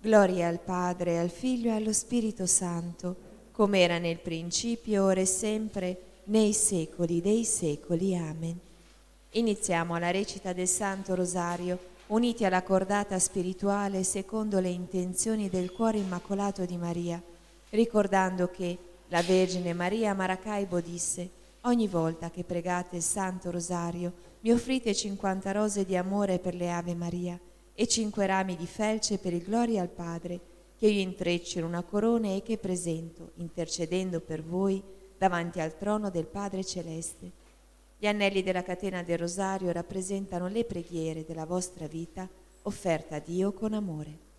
Gloria al Padre, al Figlio e allo Spirito Santo, come era nel principio, ora e sempre, nei secoli dei secoli. Amen. Iniziamo la recita del Santo Rosario, uniti alla cordata spirituale secondo le intenzioni del cuore immacolato di Maria, ricordando che la Vergine Maria a Maracaibo disse: ogni volta che pregate il Santo Rosario mi offrite 50 rose di amore per le Ave Maria e 5 rami di felce per il Gloria al Padre, che io intreccio in una corona e che presento, intercedendo per voi, davanti al trono del Padre Celeste. Gli anelli della catena del Rosario rappresentano le preghiere della vostra vita offerta a Dio con amore.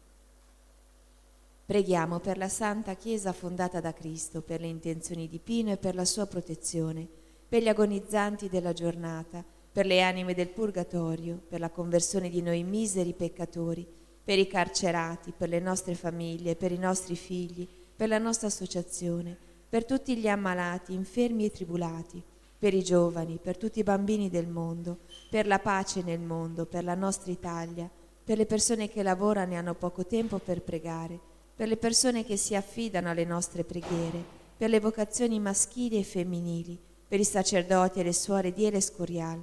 Preghiamo per la Santa Chiesa fondata da Cristo, per le intenzioni di Pino e per la sua protezione, per gli agonizzanti della giornata, per le anime del purgatorio, per la conversione di noi miseri peccatori, per i carcerati, per le nostre famiglie, per i nostri figli, per la nostra associazione, per tutti gli ammalati, infermi e tribulati, per i giovani, per tutti i bambini del mondo, per la pace nel mondo, per la nostra Italia, per le persone che lavorano e hanno poco tempo per pregare, per le persone che si affidano alle nostre preghiere, per le vocazioni maschili e femminili, per i sacerdoti e le suore di El Escorial,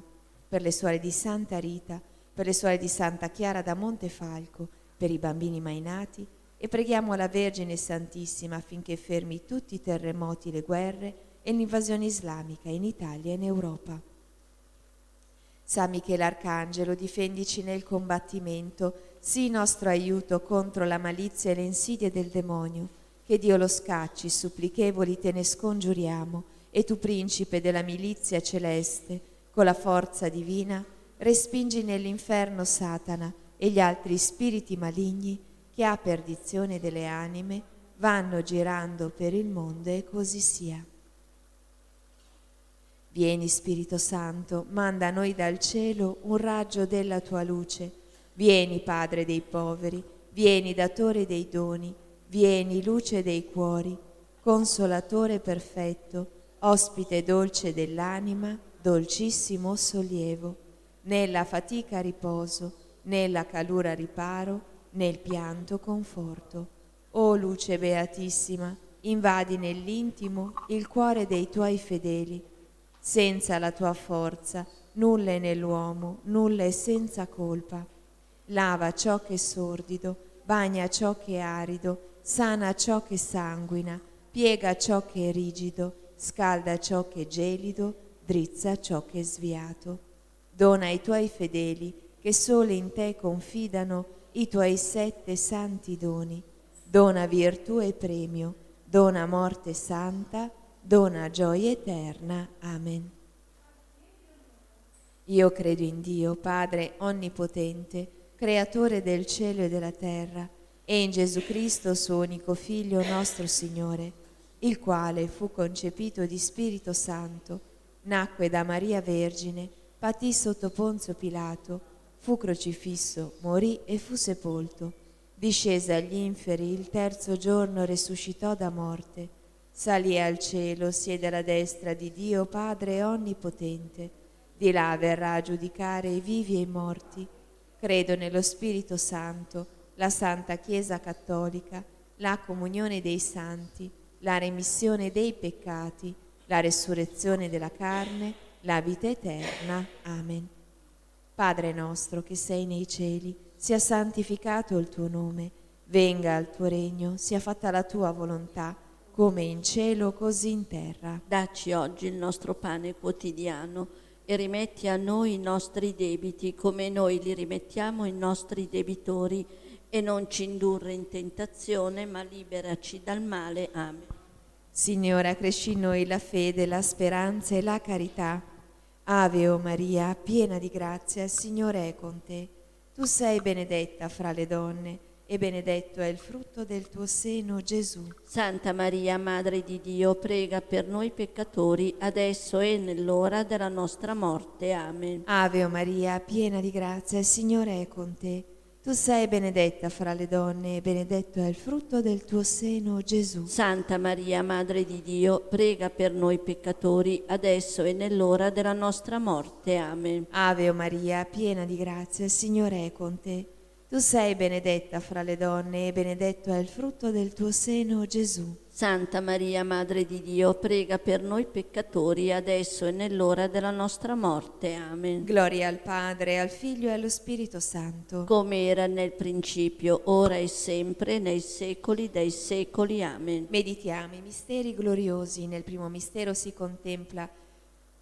per le suore di Santa Rita, per le suore di Santa Chiara da Montefalco, per i bambini mai nati, e preghiamo la Vergine Santissima affinché fermi tutti i terremoti, le guerre e l'invasione islamica in Italia e in Europa. San Michele Arcangelo, difendici nel combattimento, sii nostro aiuto contro la malizia e le insidie del demonio. Che Dio lo scacci, supplichevoli te ne scongiuriamo, e tu, principe della milizia celeste, con la forza divina, respingi nell'inferno Satana e gli altri spiriti maligni che a perdizione delle anime vanno girando per il mondo e così sia. Vieni Spirito Santo, manda a noi dal cielo un raggio della tua luce. Vieni Padre dei poveri, vieni Datore dei doni, vieni luce dei cuori, Consolatore perfetto, ospite dolce dell'anima, dolcissimo sollievo. Nella fatica riposo, nella calura riparo, nel pianto conforto. O luce beatissima, invadi nell'intimo il cuore dei tuoi fedeli. Senza la tua forza, nulla è nell'uomo, nulla è senza colpa. Lava ciò che è sordido, bagna ciò che è arido, sana ciò che sanguina, piega ciò che è rigido, scalda ciò che è gelido, drizza ciò che è sviato. Dona ai tuoi fedeli, che solo in te confidano, i tuoi 7 santi doni. Dona virtù e premio, dona morte santa, dona gioia eterna. Amen. Io credo in Dio, Padre onnipotente, creatore del cielo e della terra, e in Gesù Cristo, suo unico Figlio, nostro Signore, il quale fu concepito di Spirito Santo, nacque da Maria Vergine, patì sotto Ponzio Pilato, fu crocifisso, morì e fu sepolto, discese agli inferi, il terzo giorno risuscitò da morte, salì al cielo, siede alla destra di Dio Padre onnipotente, di là verrà a giudicare i vivi e i morti. Credo nello Spirito Santo, la Santa Chiesa Cattolica, la comunione dei santi, la remissione dei peccati, la resurrezione della carne, la vita eterna. Amen. Padre nostro che sei nei cieli, sia santificato il tuo nome, venga il tuo regno, sia fatta la tua volontà, come in cielo così in terra. Dacci oggi il nostro pane quotidiano e rimetti a noi i nostri debiti come noi li rimettiamo ai nostri debitori, e non ci indurre in tentazione, ma liberaci dal male. Amen. Signore, accresci in noi la fede, la speranza e la carità. Ave o Maria, piena di grazia, il Signore è con te. Tu sei benedetta fra le donne, e benedetto è il frutto del tuo seno, Gesù. Santa Maria, Madre di Dio, prega per noi peccatori, adesso e nell'ora della nostra morte. Amen. Ave o Maria, piena di grazia, il Signore è con te. Tu sei benedetta fra le donne, e benedetto è il frutto del tuo seno, Gesù. Santa Maria, Madre di Dio, prega per noi peccatori, adesso e nell'ora della nostra morte. Amen. Ave o Maria, piena di grazia, il Signore è con te. Tu sei benedetta fra le donne, e benedetto è il frutto del tuo seno, Gesù. Santa Maria, Madre di Dio, prega per noi peccatori, adesso e nell'ora della nostra morte. Amen. Gloria al Padre, al Figlio e allo Spirito Santo. Come era nel principio, ora e sempre, nei secoli dei secoli. Amen. Meditiamo i misteri gloriosi. Nel primo mistero si contempla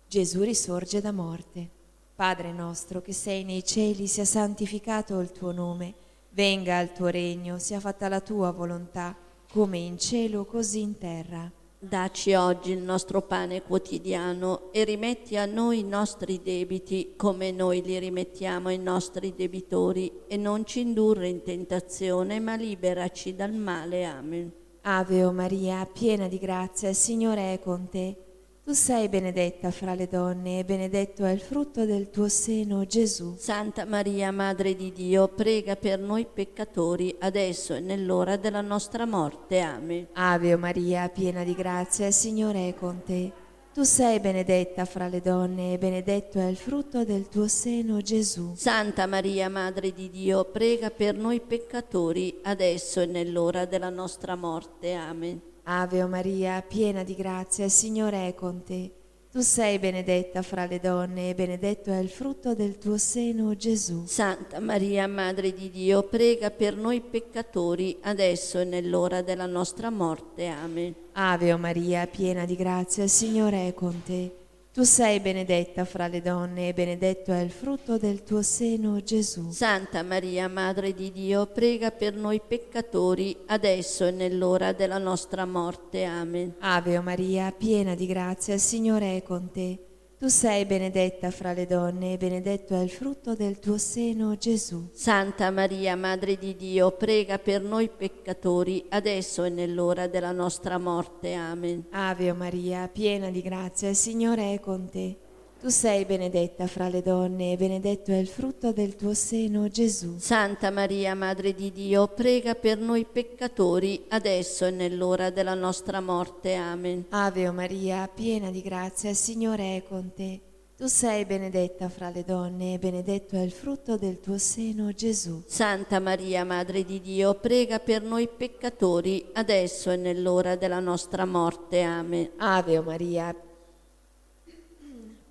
Gesù risorge da morte. Padre nostro che sei nei cieli, sia santificato il tuo nome, venga il tuo regno, sia fatta la tua volontà, come in cielo così in terra. Dacci oggi il nostro pane quotidiano e rimetti a noi i nostri debiti come noi li rimettiamo ai nostri debitori, e non ci indurre in tentazione, ma liberaci dal male. Amen. Ave o Maria, piena di grazia, il Signore è con te. Tu sei benedetta fra le donne, e benedetto è il frutto del tuo seno, Gesù. Santa Maria, Madre di Dio, prega per noi peccatori, adesso e nell'ora della nostra morte. Amen. Ave o Maria, piena di grazia, il Signore è con te. Tu sei benedetta fra le donne, e benedetto è il frutto del tuo seno, Gesù. Santa Maria, Madre di Dio, prega per noi peccatori, adesso e nell'ora della nostra morte. Amen. Ave o Maria, piena di grazia, il Signore è con te. Tu sei benedetta fra le donne, e benedetto è il frutto del tuo seno, Gesù. Santa Maria, Madre di Dio, prega per noi peccatori, adesso e nell'ora della nostra morte. Amen. Ave o Maria, piena di grazia, il Signore è con te. Tu sei benedetta fra le donne, e benedetto è il frutto del tuo seno, Gesù. Santa Maria, Madre di Dio, prega per noi peccatori, adesso e nell'ora della nostra morte. Amen. Ave o Maria, piena di grazia, il Signore è con te. Tu sei benedetta fra le donne e benedetto è il frutto del tuo seno, Gesù. Santa Maria, Madre di Dio, prega per noi peccatori, adesso e nell'ora della nostra morte. Amen. Ave Maria, piena di grazia, il Signore è con te. Tu sei benedetta fra le donne e benedetto è il frutto del tuo seno, Gesù. Santa Maria, Madre di Dio, prega per noi peccatori, adesso e nell'ora della nostra morte. Amen. Ave Maria, piena di grazia, il Signore è con te. Tu sei benedetta fra le donne e benedetto è il frutto del tuo seno, Gesù. Santa Maria, Madre di Dio, prega per noi peccatori, adesso e nell'ora della nostra morte. Amen. Ave Maria,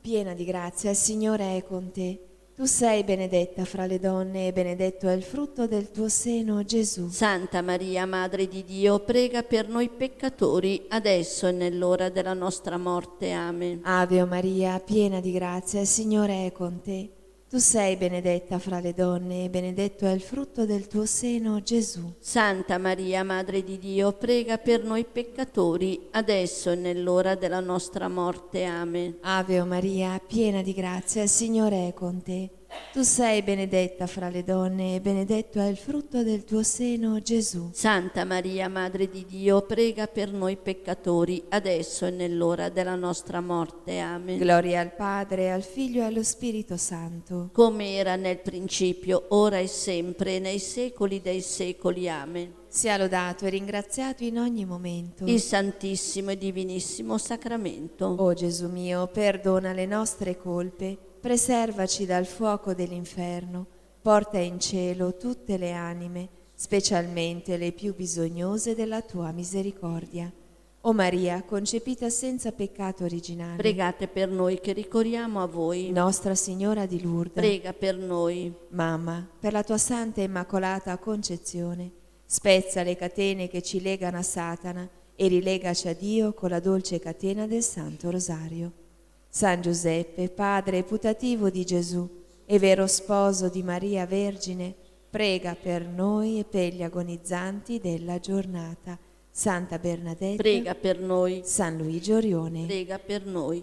piena di grazia, il Signore è con te. Tu sei benedetta fra le donne e benedetto è il frutto del tuo seno, Gesù. Santa Maria, Madre di Dio, prega per noi peccatori, adesso e nell'ora della nostra morte. Amen. Ave Maria, piena di grazia, il Signore è con te. Tu sei benedetta fra le donne e benedetto è il frutto del tuo seno, Gesù. Santa Maria, Madre di Dio, prega per noi peccatori, adesso e nell'ora della nostra morte. Amen. Ave Maria, piena di grazia, il Signore è con te. Tu sei benedetta fra le donne e benedetto è il frutto del tuo seno, Gesù. Santa Maria, Madre di Dio, prega per noi peccatori, adesso e nell'ora della nostra morte. Amen. Gloria al Padre, al Figlio e allo Spirito Santo. Come era nel principio, ora e sempre, nei secoli dei secoli. Amen. Sia lodato e ringraziato in ogni momento Il Santissimo e Divinissimo Sacramento. O Gesù mio, perdona le nostre colpe, preservaci dal fuoco dell'inferno, porta in cielo tutte le anime, specialmente le più bisognose della tua misericordia. O Maria, concepita senza peccato originale, Pregate per noi che ricorriamo a voi. Nostra Signora di Lourdes, Prega per noi. Mamma, per la tua santa e immacolata concezione, spezza le catene che ci legano a Satana e rilegaci a Dio con la dolce catena del Santo Rosario. San Giuseppe, padre putativo di Gesù e vero sposo di Maria Vergine, prega per noi e per gli agonizzanti della giornata. Santa Bernadetta, Prega per noi. San Luigi Orione. Prega per noi.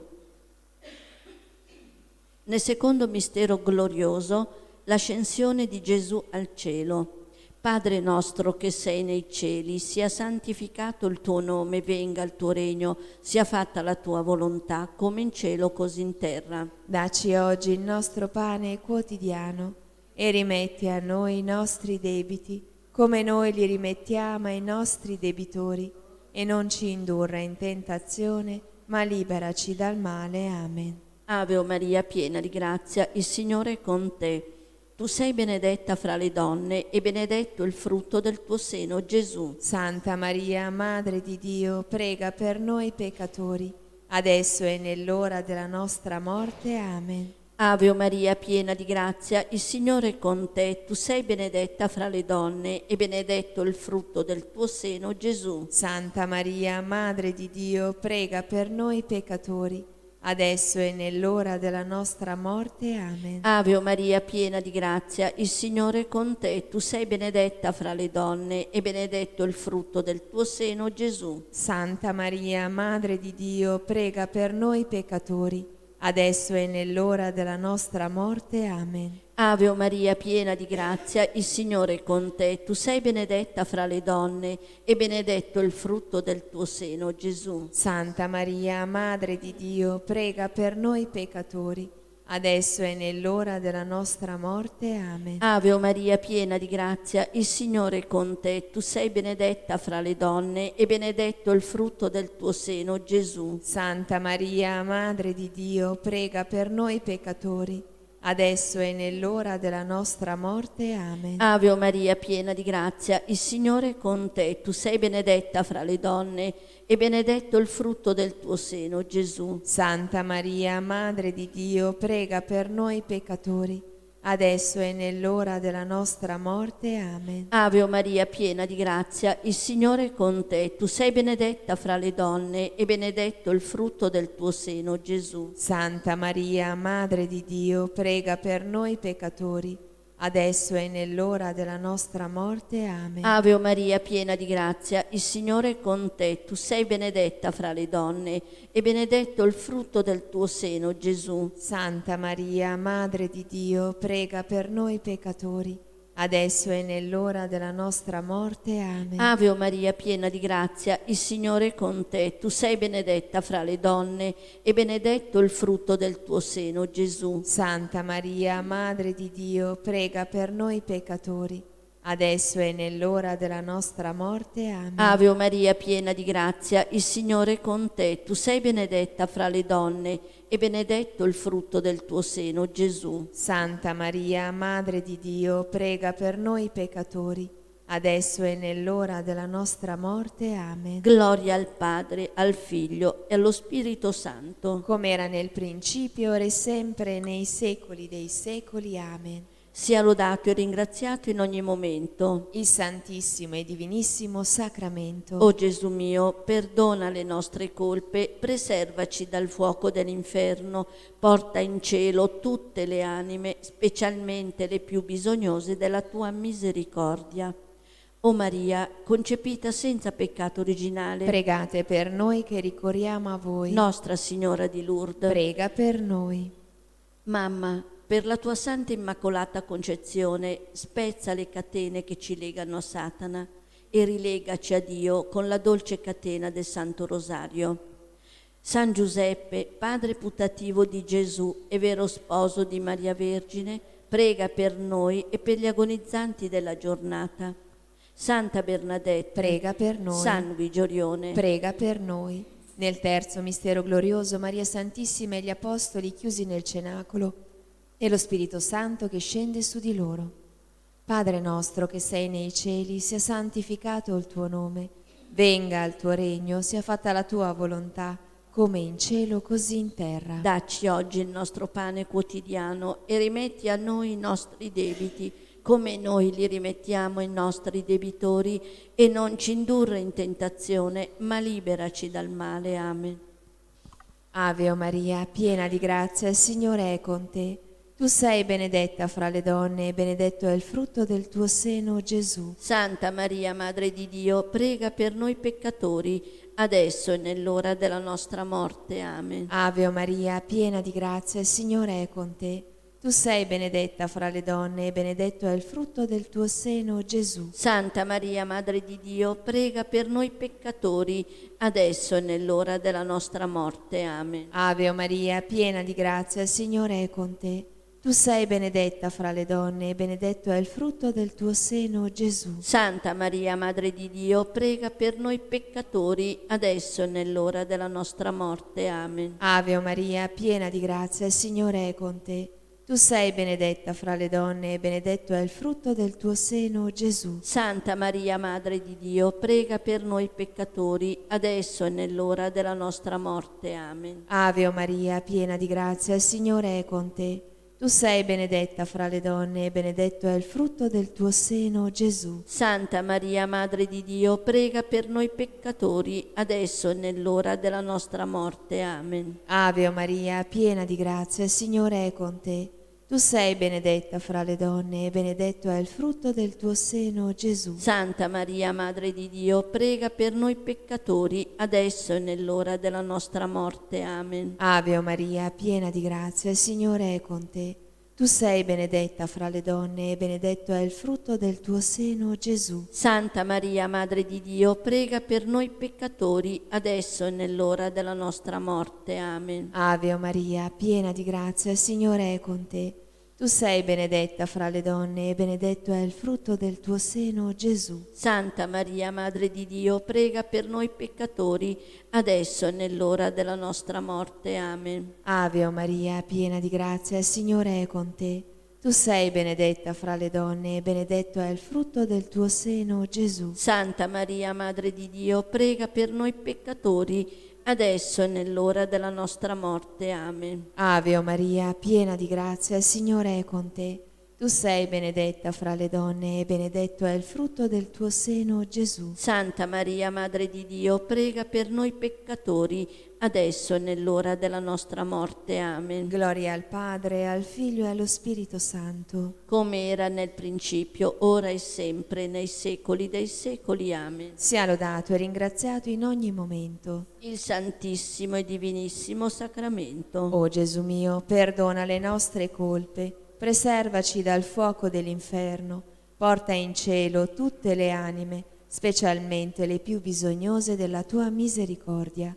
Nel secondo mistero glorioso, l'ascensione di Gesù al cielo. Padre nostro che sei nei cieli, sia santificato il tuo nome, venga il tuo regno, sia fatta la tua volontà, come in cielo così in terra. Dacci oggi il nostro pane quotidiano e rimetti a noi i nostri debiti, come noi li rimettiamo ai nostri debitori, e non ci indurre in tentazione, ma liberaci dal male. Amen. Ave Maria, piena di grazia, il Signore è con te. Tu sei benedetta fra le donne e benedetto il frutto del tuo seno, Gesù. Santa Maria, Madre di Dio, prega per noi peccatori, adesso e nell'ora della nostra morte. Amen. Ave Maria, piena di grazia, il Signore è con te. Tu sei benedetta fra le donne e benedetto il frutto del tuo seno, Gesù. Santa Maria, Madre di Dio, prega per noi peccatori, adesso e nell'ora della nostra morte. Amen. Ave Maria, piena di grazia, il Signore è con te. Tu sei benedetta fra le donne e benedetto il frutto del tuo seno, Gesù. Santa Maria, Madre di Dio, prega per noi peccatori, adesso e nell'ora della nostra morte. Amen. Ave Maria, piena di grazia, il Signore è con te. Tu sei benedetta fra le donne e benedetto il frutto del tuo seno, Gesù. Santa Maria, Madre di Dio, prega per noi peccatori, adesso e nell'ora della nostra morte. Amen. Ave Maria, piena di grazia, il Signore è con te. Tu sei benedetta fra le donne e benedetto il frutto del tuo seno, Gesù. Santa Maria, Madre di Dio, prega per noi peccatori, adesso e nell'ora della nostra morte. Amen. Ave Maria, piena di grazia, il Signore è con te. Tu sei benedetta fra le donne e benedetto il frutto del tuo seno, Gesù. Santa Maria, Madre di Dio, prega per noi peccatori, adesso e nell'ora della nostra morte. Amen. Ave Maria, piena di grazia, il Signore è con te. Tu sei benedetta fra le donne e benedetto il frutto del tuo seno, Gesù. Santa Maria, Madre di Dio, prega per noi peccatori, adesso e nell'ora della nostra morte. Amen. Ave o Maria, piena di grazia, il Signore è con te. Tu sei benedetta fra le donne e benedetto il frutto del tuo seno, Gesù. Santa Maria, Madre di Dio, prega per noi peccatori, adesso e nell'ora della nostra morte. Amen. Ave o Maria, piena di grazia, il Signore è con te. Tu sei benedetta fra le donne e benedetto il frutto del tuo seno, Gesù. Santa Maria, Madre di Dio, prega per noi peccatori, adesso e nell'ora della nostra morte. Amen. Ave o Maria, piena di grazia, il Signore è con te. Tu sei benedetta fra le donne e benedetto il frutto del tuo seno, Gesù. Santa Maria, Madre di Dio, prega per noi peccatori, adesso e nell'ora della nostra morte. Amen. Gloria al Padre, al Figlio e allo Spirito Santo. Come era nel principio, ora e sempre, nei secoli dei secoli. Amen. Sia lodato e ringraziato in ogni momento. Il Santissimo e Divinissimo Sacramento. O Gesù mio, perdona le nostre colpe, preservaci dal fuoco dell'inferno, porta in cielo tutte le anime, specialmente le più bisognose della tua misericordia. O Maria, concepita senza peccato originale, Pregate per noi che ricorriamo a voi. Nostra Signora di Lourdes, Prega per noi. Mamma, per la tua Santa Immacolata Concezione, spezza le catene che ci legano a Satana e rilegaci a Dio con la dolce catena del Santo Rosario. San Giuseppe, padre putativo di Gesù e vero sposo di Maria Vergine, prega per noi e per gli agonizzanti della giornata. Santa Bernadette, Prega per noi. San Vigorione, Prega per noi. Nel terzo mistero glorioso, Maria Santissima e gli Apostoli chiusi nel cenacolo e lo Spirito Santo che scende su di loro. Padre nostro che sei nei cieli, sia santificato il tuo nome. Venga il tuo regno, sia fatta la tua volontà, come in cielo così in terra. dacci oggi il nostro pane quotidiano e rimetti a noi i nostri debiti, come noi li rimettiamo ai nostri debitori, e non ci indurre in tentazione, ma liberaci dal male. Amen. Ave o Maria, piena di grazia, il Signore è con te. Tu sei benedetta fra le donne e benedetto è il frutto del tuo seno, Gesù. Santa Maria, Madre di Dio, prega per noi peccatori, adesso e nell'ora della nostra morte. Amen. Ave o Maria, piena di grazia, il Signore è con te. Tu sei benedetta fra le donne e benedetto è il frutto del tuo seno, Gesù. Santa Maria, Madre di Dio, prega per noi peccatori, adesso e nell'ora della nostra morte. Amen. Ave o Maria, piena di grazia, il Signore è con te. Tu sei benedetta fra le donne e benedetto è il frutto del tuo seno, Gesù. Santa Maria, Madre di Dio, prega per noi peccatori, adesso e nell'ora della nostra morte. Amen. Ave o Maria, piena di grazia, il Signore è con te. Tu sei benedetta fra le donne e benedetto è il frutto del tuo seno, Gesù. Santa Maria, Madre di Dio, prega per noi peccatori, adesso e nell'ora della nostra morte. Amen. Ave o Maria, piena di grazia, il Signore è con te. Tu sei benedetta fra le donne e benedetto è il frutto del tuo seno, Gesù. Santa Maria, Madre di Dio, prega per noi peccatori, adesso e nell'ora della nostra morte. Amen. Ave o Maria, piena di grazia, il Signore è con te. Tu sei benedetta fra le donne e benedetto è il frutto del tuo seno, Gesù. Santa Maria, Madre di Dio, prega per noi peccatori, adesso e nell'ora della nostra morte. Amen. Ave o Maria, piena di grazia, il Signore è con te. Tu sei benedetta fra le donne e benedetto è il frutto del tuo seno, Gesù. Santa Maria, Madre di Dio, prega per noi peccatori, adesso e nell'ora della nostra morte. Amen. Ave o Maria, piena di grazia, il Signore è con te. Tu sei benedetta fra le donne e benedetto è il frutto del tuo seno, Gesù. Santa Maria, Madre di Dio, prega per noi peccatori, adesso e nell'ora della nostra morte. Amen. Ave o Maria, piena di grazia, il Signore è con te. Tu sei benedetta fra le donne e benedetto è il frutto del tuo seno, Gesù. Santa Maria, Madre di Dio, prega per noi peccatori, adesso e nell'ora della nostra morte. Amen. Ave o Maria, piena di grazia, il Signore è con te. Tu sei benedetta fra le donne e benedetto è il frutto del tuo seno, Gesù. Santa Maria, Madre di Dio, prega per noi peccatori, adesso e nell'ora della nostra morte. Amen. Gloria al Padre, al Figlio e allo Spirito Santo. Come era nel principio, ora e sempre, nei secoli dei secoli. Amen. Sia lodato e ringraziato in ogni momento. Il Santissimo e Divinissimo Sacramento. O Gesù mio, perdona le nostre colpe, preservaci dal fuoco dell'inferno, porta in cielo tutte le anime, specialmente le più bisognose della tua misericordia.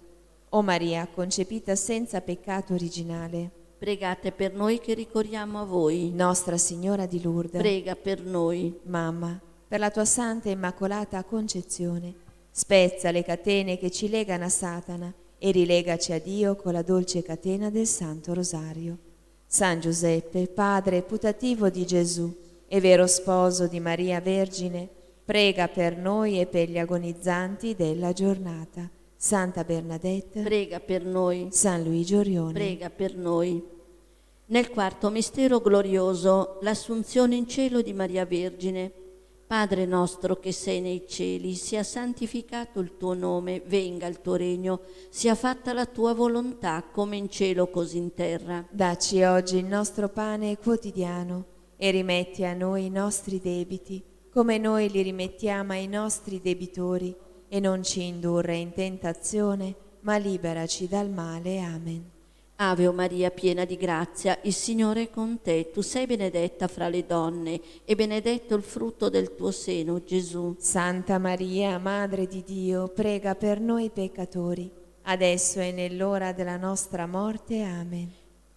O Maria, concepita senza peccato originale, Pregate per noi che ricorriamo a voi. Nostra Signora di Lourdes, Prega per noi. Mamma, per la tua santa e immacolata concezione, spezza le catene che ci legano a Satana e rilegaci a Dio con la dolce catena del Santo Rosario. San Giuseppe, padre putativo di Gesù e vero sposo di Maria Vergine, prega per noi e per gli agonizzanti della giornata. Santa Bernadette, Prega per noi. San Luigi Orione, Prega per noi. Nel quarto mistero glorioso, l'assunzione in cielo di Maria Vergine. Padre nostro che sei nei cieli, sia santificato il tuo nome, venga il tuo regno, sia fatta la tua volontà come in cielo così in terra. dacci oggi il nostro pane quotidiano e rimetti a noi i nostri debiti, come noi li rimettiamo ai nostri debitori, e non ci indurre in tentazione, ma liberaci dal male. Amen. Ave o Maria, piena di grazia, il Signore è con te. Tu sei benedetta fra le donne e benedetto il frutto del tuo seno, Gesù. Santa Maria, Madre di Dio, prega per noi peccatori, adesso e nell'ora della nostra morte. Amen.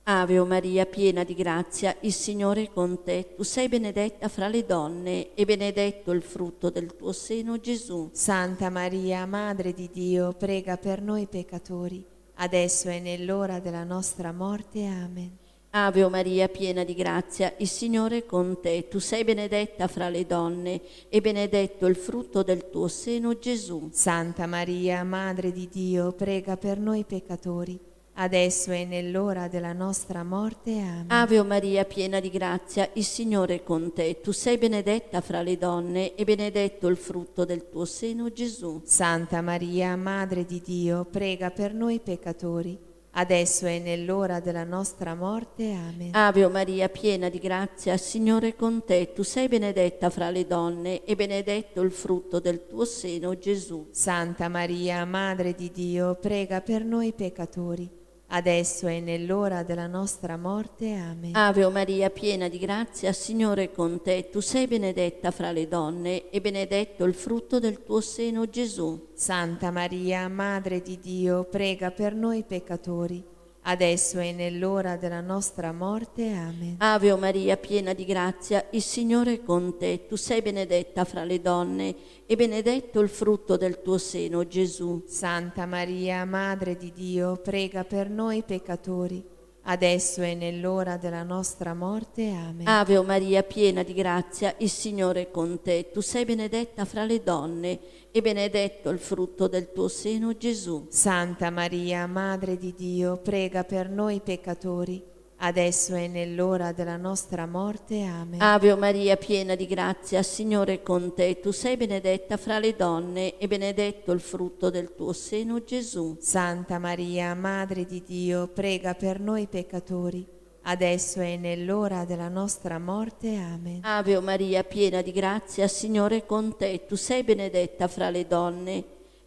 Ave o Maria, piena di grazia, il Signore è con te. Tu sei benedetta fra le donne e benedetto il frutto del tuo seno, Gesù. Santa Maria, Madre di Dio, prega per noi peccatori, adesso e nell'ora della nostra morte. Amen. Ave o Maria, piena di grazia, il Signore è con te. Tu sei benedetta fra le donne e benedetto il frutto del tuo seno, Gesù. Santa Maria, Madre di Dio, prega per noi peccatori, adesso e nell'ora della nostra morte. Amen. Ave o Maria, piena di grazia, il Signore è con te. Tu sei benedetta fra le donne e benedetto il frutto del tuo seno, Gesù. Santa Maria, Madre di Dio, prega per noi peccatori, adesso e nell'ora della nostra morte. Amen. Ave o Maria, piena di grazia, il Signore è con te. Tu sei benedetta fra le donne e benedetto il frutto del tuo seno, Gesù. Santa Maria, Madre di Dio, prega per noi peccatori, adesso e nell'ora della nostra morte. Amen. Ave o Maria, piena di grazia, il Signore è con te. Tu sei benedetta fra le donne e benedetto il frutto del tuo seno, Gesù. Santa Maria, Madre di Dio, prega per noi peccatori, adesso e nell'ora della nostra morte. Amen. Ave o Maria, piena di grazia, il Signore è con te. Tu sei benedetta fra le donne e benedetto il frutto del tuo seno, Gesù. Santa Maria, Madre di Dio, prega per noi peccatori, adesso e nell'ora della nostra morte. Amen. Ave o Maria, piena di grazia, il Signore è con te. Tu sei benedetta fra le donne e benedetto il frutto del tuo seno, Gesù. Santa Maria, Madre di Dio, prega per noi peccatori, adesso e nell'ora della nostra morte. Amen. Ave o Maria, piena di grazia, il Signore è con te. Tu sei benedetta fra le donne e benedetto il frutto del tuo seno, Gesù. Santa Maria, Madre di Dio, prega per noi peccatori, adesso e nell'ora della nostra morte. Amen. Ave o Maria, piena di grazia, il Signore è con te. Tu sei benedetta fra le donne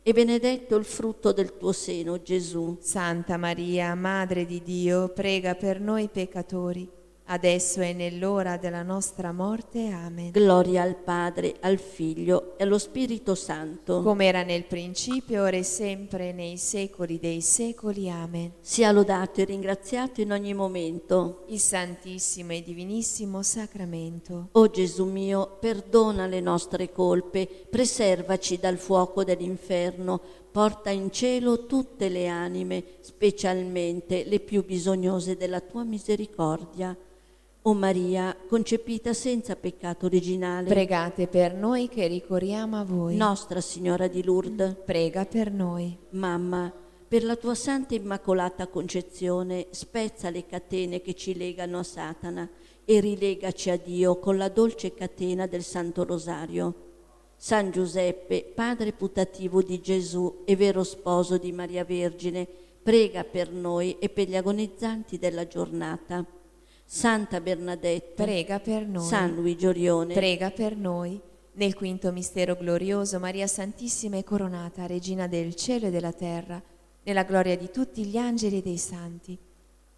e benedetto il frutto del tuo seno, Gesù. Santa Maria, Madre di Dio, prega per noi peccatori, adesso e nell'ora della nostra morte. Amen. Gloria al Padre, al Figlio e allo Spirito Santo. Come era nel principio, ora e sempre, nei secoli dei secoli. Amen. Sia lodato e ringraziato in ogni momento Il Santissimo e Divinissimo Sacramento. O Gesù mio, perdona le nostre colpe, preservaci dal fuoco dell'inferno, porta in cielo tutte le anime, specialmente le più bisognose della tua misericordia. O Maria, concepita senza peccato originale, Pregate per noi che ricorriamo a voi. Nostra Signora di Lourdes, Prega per noi. Mamma, Per la tua Santa Immacolata Concezione, spezza le catene che ci legano a Satana e rilegaci a Dio con la dolce catena del Santo Rosario. San Giuseppe, padre putativo di Gesù e vero sposo di Maria Vergine, prega per noi e per gli agonizzanti della giornata. Santa Bernadetta, prega per noi. San Luigi Orione, Prega per noi. Nel quinto mistero glorioso, Maria Santissima è coronata, Regina del cielo e della terra, nella gloria di tutti gli angeli e dei santi.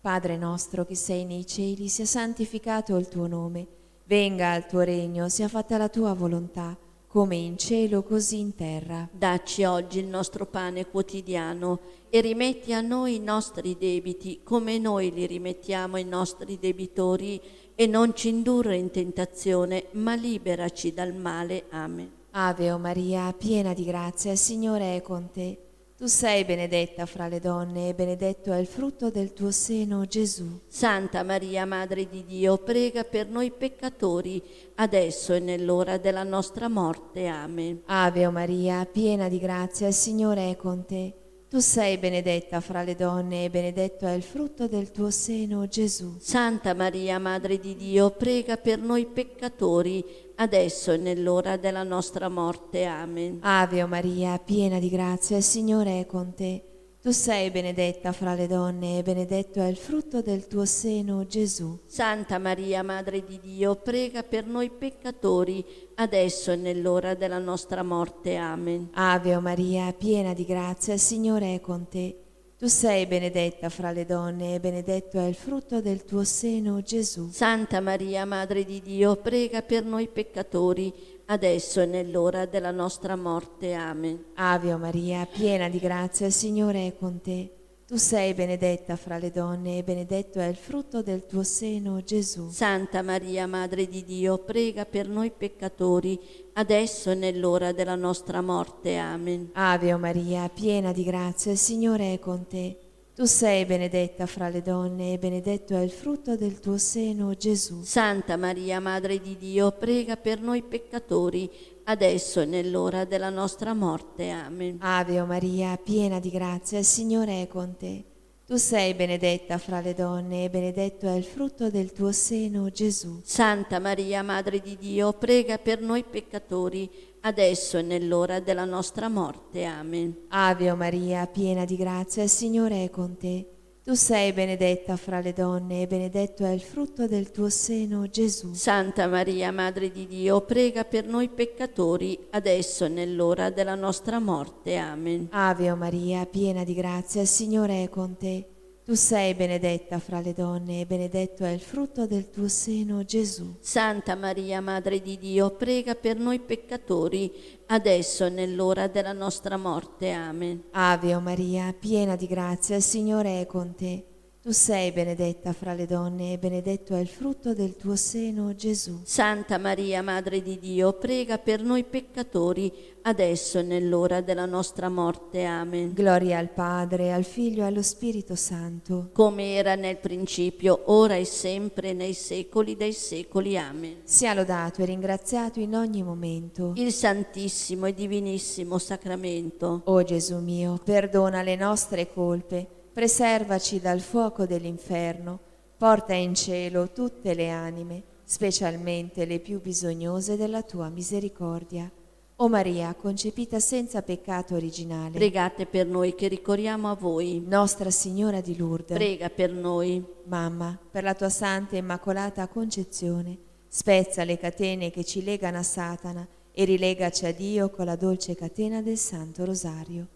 Padre nostro che sei nei cieli, sia santificato il tuo nome. Venga il tuo regno, sia fatta la tua volontà, come in cielo così in terra. dacci oggi il nostro pane quotidiano e rimetti a noi i nostri debiti come noi li rimettiamo ai nostri debitori e non ci indurre in tentazione, ma liberaci dal male. Amen. Ave o Maria, piena di grazia, il Signore è con te. Tu sei benedetta fra le donne e benedetto è il frutto del tuo seno, Gesù. Santa Maria, Madre di Dio, prega per noi peccatori, adesso e nell'ora della nostra morte. Amen. Ave o Maria, piena di grazia, il Signore è con te. Tu sei benedetta fra le donne e benedetto è il frutto del tuo seno, Gesù. Santa Maria, Madre di Dio, prega per noi peccatori, adesso e nell'ora della nostra morte. Amen. Ave o Maria, piena di grazia, il Signore è con te. Tu sei benedetta fra le donne e benedetto è il frutto del tuo seno, Gesù. Santa Maria, Madre di Dio, prega per noi peccatori, adesso e nell'ora della nostra morte. Amen. Ave o Maria, piena di grazia, il Signore è con te. Tu sei benedetta fra le donne e benedetto è il frutto del tuo seno, Gesù. Santa Maria, Madre di Dio, prega per noi peccatori, adesso e nell'ora della nostra morte. Amen. Ave o Maria, piena di grazia, il Signore è con te. Tu sei benedetta fra le donne e benedetto è il frutto del tuo seno, Gesù. Santa Maria, Madre di Dio, prega per noi peccatori, adesso e nell'ora della nostra morte. Amen. Ave o Maria, piena di grazia, il Signore è con te. Tu sei benedetta fra le donne e benedetto è il frutto del tuo seno, Gesù. Santa Maria, Madre di Dio, prega per noi peccatori, adesso e nell'ora della nostra morte. Amen. Ave o Maria, piena di grazia, il Signore è con te. Tu sei benedetta fra le donne e benedetto è il frutto del tuo seno, Gesù. Santa Maria, Madre di Dio, prega per noi peccatori, adesso e nell'ora della nostra morte. Amen. Ave o Maria, piena di grazia, il Signore è con te. Tu sei benedetta fra le donne e benedetto è il frutto del tuo seno, Gesù. Santa Maria, Madre di Dio, prega per noi peccatori, adesso e nell'ora della nostra morte. Amen. Ave o Maria, piena di grazia, il Signore è con te. Tu sei benedetta fra le donne e benedetto è il frutto del tuo seno, Gesù. Santa Maria, Madre di Dio, prega per noi peccatori, adesso e nell'ora della nostra morte. Amen. Ave o Maria, piena di grazia, il Signore è con te. Tu sei benedetta fra le donne e benedetto è il frutto del tuo seno, Gesù. Santa Maria, Madre di Dio, prega per noi peccatori, adesso e nell'ora della nostra morte. Amen. Gloria al Padre, al Figlio e allo Spirito Santo. Come era nel principio, ora e sempre, nei secoli dei secoli. Amen. Sia lodato e ringraziato in ogni momento. Il Santissimo e Divinissimo Sacramento. O Gesù mio, perdona le nostre colpe, preservaci dal fuoco dell'inferno, porta in cielo tutte le anime, specialmente le più bisognose della tua misericordia. O Maria, concepita senza peccato originale, Pregate per noi che ricorriamo a voi. Nostra Signora di Lourdes, Prega per noi. Mamma, per la tua santa e immacolata concezione, spezza le catene che ci legano a Satana e rilegaci a Dio con la dolce catena del Santo Rosario.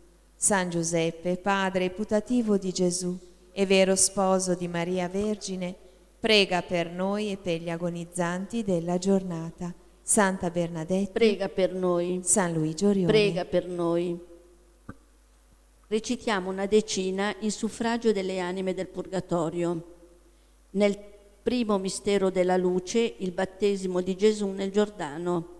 San Giuseppe, padre putativo di Gesù e vero sposo di Maria Vergine, prega per noi e per gli agonizzanti della giornata. Santa Bernadetta, Prega per noi. San Luigi Orione, Prega per noi. Recitiamo una decina in suffragio delle anime del Purgatorio. Nel primo mistero della luce, il battesimo di Gesù nel Giordano.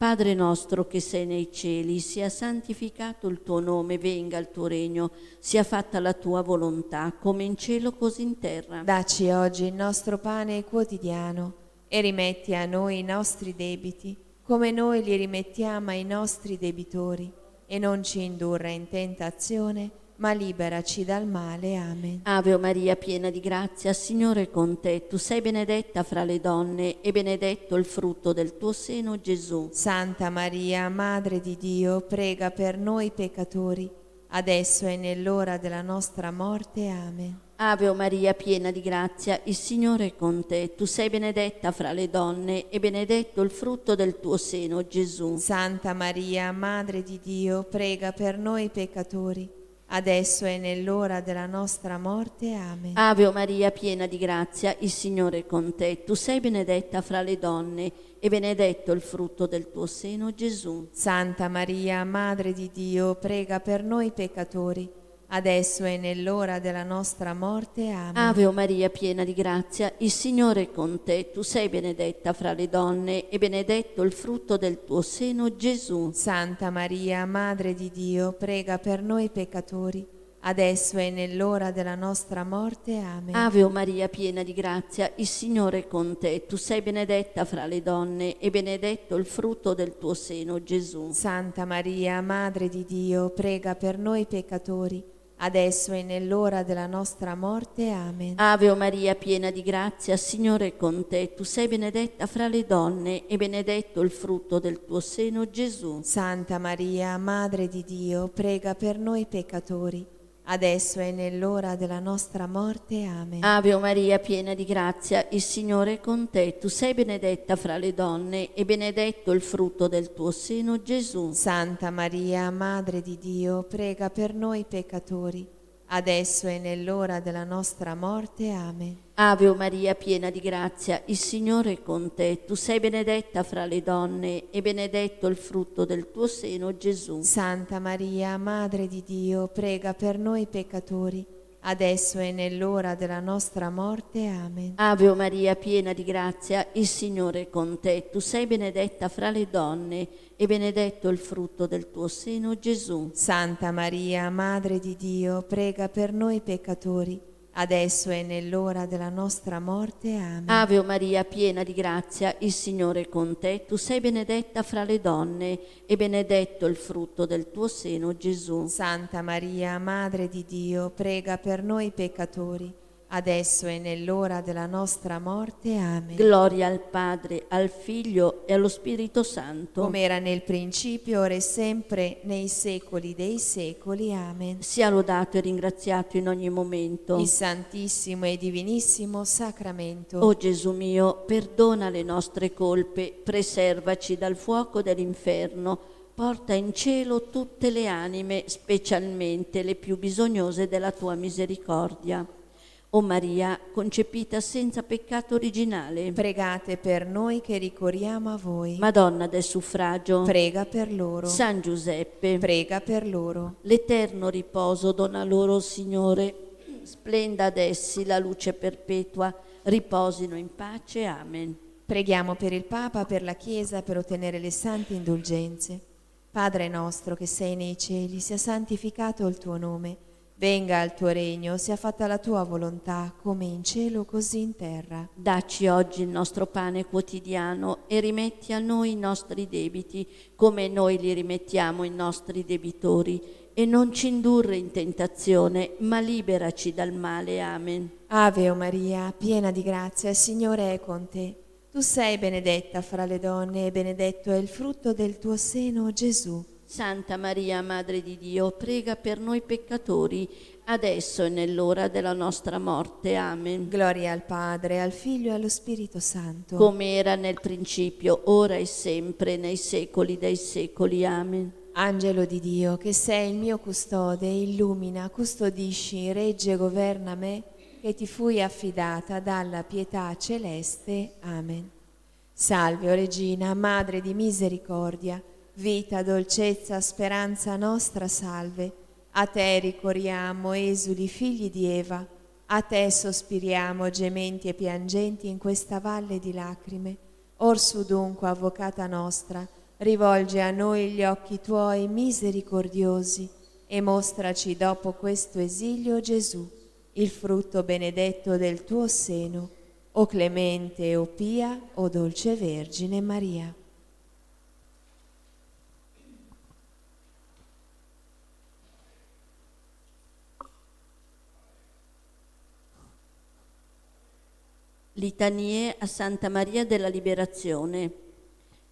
Padre nostro che sei nei cieli, sia santificato il tuo nome, venga il tuo regno, sia fatta la tua volontà, come in cielo così in terra. dacci oggi il nostro pane quotidiano e rimetti a noi i nostri debiti, come noi li rimettiamo ai nostri debitori, e non ci indurre in tentazione, ma liberaci dal male. Amen. Ave Maria, piena di grazia, Signore è con te. Tu sei benedetta fra le donne e benedetto il frutto del tuo seno, Gesù. Santa Maria, Madre di Dio, prega per noi peccatori, adesso e nell'ora della nostra morte. Amen. Ave Maria, piena di grazia, il Signore è con te. Tu sei benedetta fra le donne e benedetto il frutto del tuo seno, Gesù. Santa Maria, Madre di Dio, prega per noi peccatori, adesso e nell'ora della nostra morte. Amen. Ave Maria, piena di grazia, il Signore è con te. Tu sei benedetta fra le donne e benedetto il frutto del tuo seno, Gesù. Santa Maria, Madre di Dio, prega per noi peccatori, adesso e nell'ora della nostra morte. Amen. Ave Maria, piena di grazia, il Signore è con te. Tu sei benedetta fra le donne e benedetto il frutto del tuo seno, Gesù. Santa Maria, Madre di Dio, prega per noi peccatori, adesso e nell'ora della nostra morte. Amen. Ave Maria, piena di grazia, il Signore è con te. Tu sei benedetta fra le donne e benedetto il frutto del tuo seno, Gesù. Santa Maria, Madre di Dio, prega per noi peccatori, adesso e nell'ora della nostra morte. Amen. Ave Maria, piena di grazia, Signore è con te. Tu sei benedetta fra le donne e benedetto il frutto del tuo seno, Gesù. Santa Maria, Madre di Dio, prega per noi peccatori, adesso e nell'ora della nostra morte. Amen. Ave Maria, piena di grazia, il Signore è con te. Tu sei benedetta fra le donne e benedetto il frutto del tuo seno, Gesù. Santa Maria, Madre di Dio, prega per noi peccatori, adesso e nell'ora della nostra morte. Amen. Ave Maria, piena di grazia, il Signore è con te. Tu sei benedetta fra le donne e benedetto il frutto del tuo seno, Gesù. Santa Maria, Madre di Dio, prega per noi peccatori, adesso e nell'ora della nostra morte. Amen. Ave Maria, piena di grazia, il Signore è con te. Tu sei benedetta fra le donne e benedetto il frutto del tuo seno, Gesù. Santa Maria, Madre di Dio, prega per noi peccatori, adesso e nell'ora della nostra morte. Amen. Ave Maria, piena di grazia, il Signore è con te. Tu sei benedetta fra le donne e benedetto il frutto del tuo seno, Gesù. Santa Maria, Madre di Dio, prega per noi peccatori, adesso e nell'ora della nostra morte. Amen. Gloria al Padre, al Figlio e allo Spirito Santo. Come era nel principio, ora e sempre, nei secoli dei secoli. Amen. Sia lodato e ringraziato in ogni momento Il Santissimo e Divinissimo Sacramento. O Gesù mio, perdona le nostre colpe, preservaci dal fuoco dell'inferno, porta in cielo tutte le anime, specialmente le più bisognose della tua misericordia. O Maria, concepita senza peccato originale, Pregate per noi che ricorriamo a voi. Madonna del suffragio, Prega per loro. San Giuseppe, Prega per loro. l'eterno riposo dona loro, Signore, splenda ad essi la luce perpetua, riposino in pace. Amen. Preghiamo per il Papa, per la Chiesa, per ottenere le sante indulgenze. Padre nostro che sei nei cieli, sia santificato il tuo nome. Venga il tuo regno, sia fatta la tua volontà, come in cielo così in terra. Dacci oggi il nostro pane quotidiano e rimetti a noi i nostri debiti, come noi li rimettiamo ai nostri debitori, e non ci indurre in tentazione, ma liberaci dal male. Amen. Ave o Maria, piena di grazia, il Signore è con te. Tu sei benedetta fra le donne e benedetto è il frutto del tuo seno, Gesù. Santa Maria, Madre di Dio, prega per noi peccatori, adesso e nell'ora della nostra morte. Amen. Gloria al Padre, al Figlio e allo Spirito Santo. Come era nel principio, ora e sempre, nei secoli dei secoli. Amen. Angelo di Dio, che sei il mio custode, illumina, custodisci, regge e governa me, che ti fui affidata dalla pietà celeste. Amen. Salve, o Regina, Madre di misericordia, vita, dolcezza, speranza nostra, salve. A te ricorriamo, esuli, figli di Eva, a te sospiriamo, gementi e piangenti in questa valle di lacrime. Orsù dunque, avvocata nostra, rivolge a noi gli occhi tuoi misericordiosi e mostraci dopo questo esilio Gesù, il frutto benedetto del tuo seno, o clemente, o pia, o dolce Vergine Maria. Litanie a Santa Maria della Liberazione.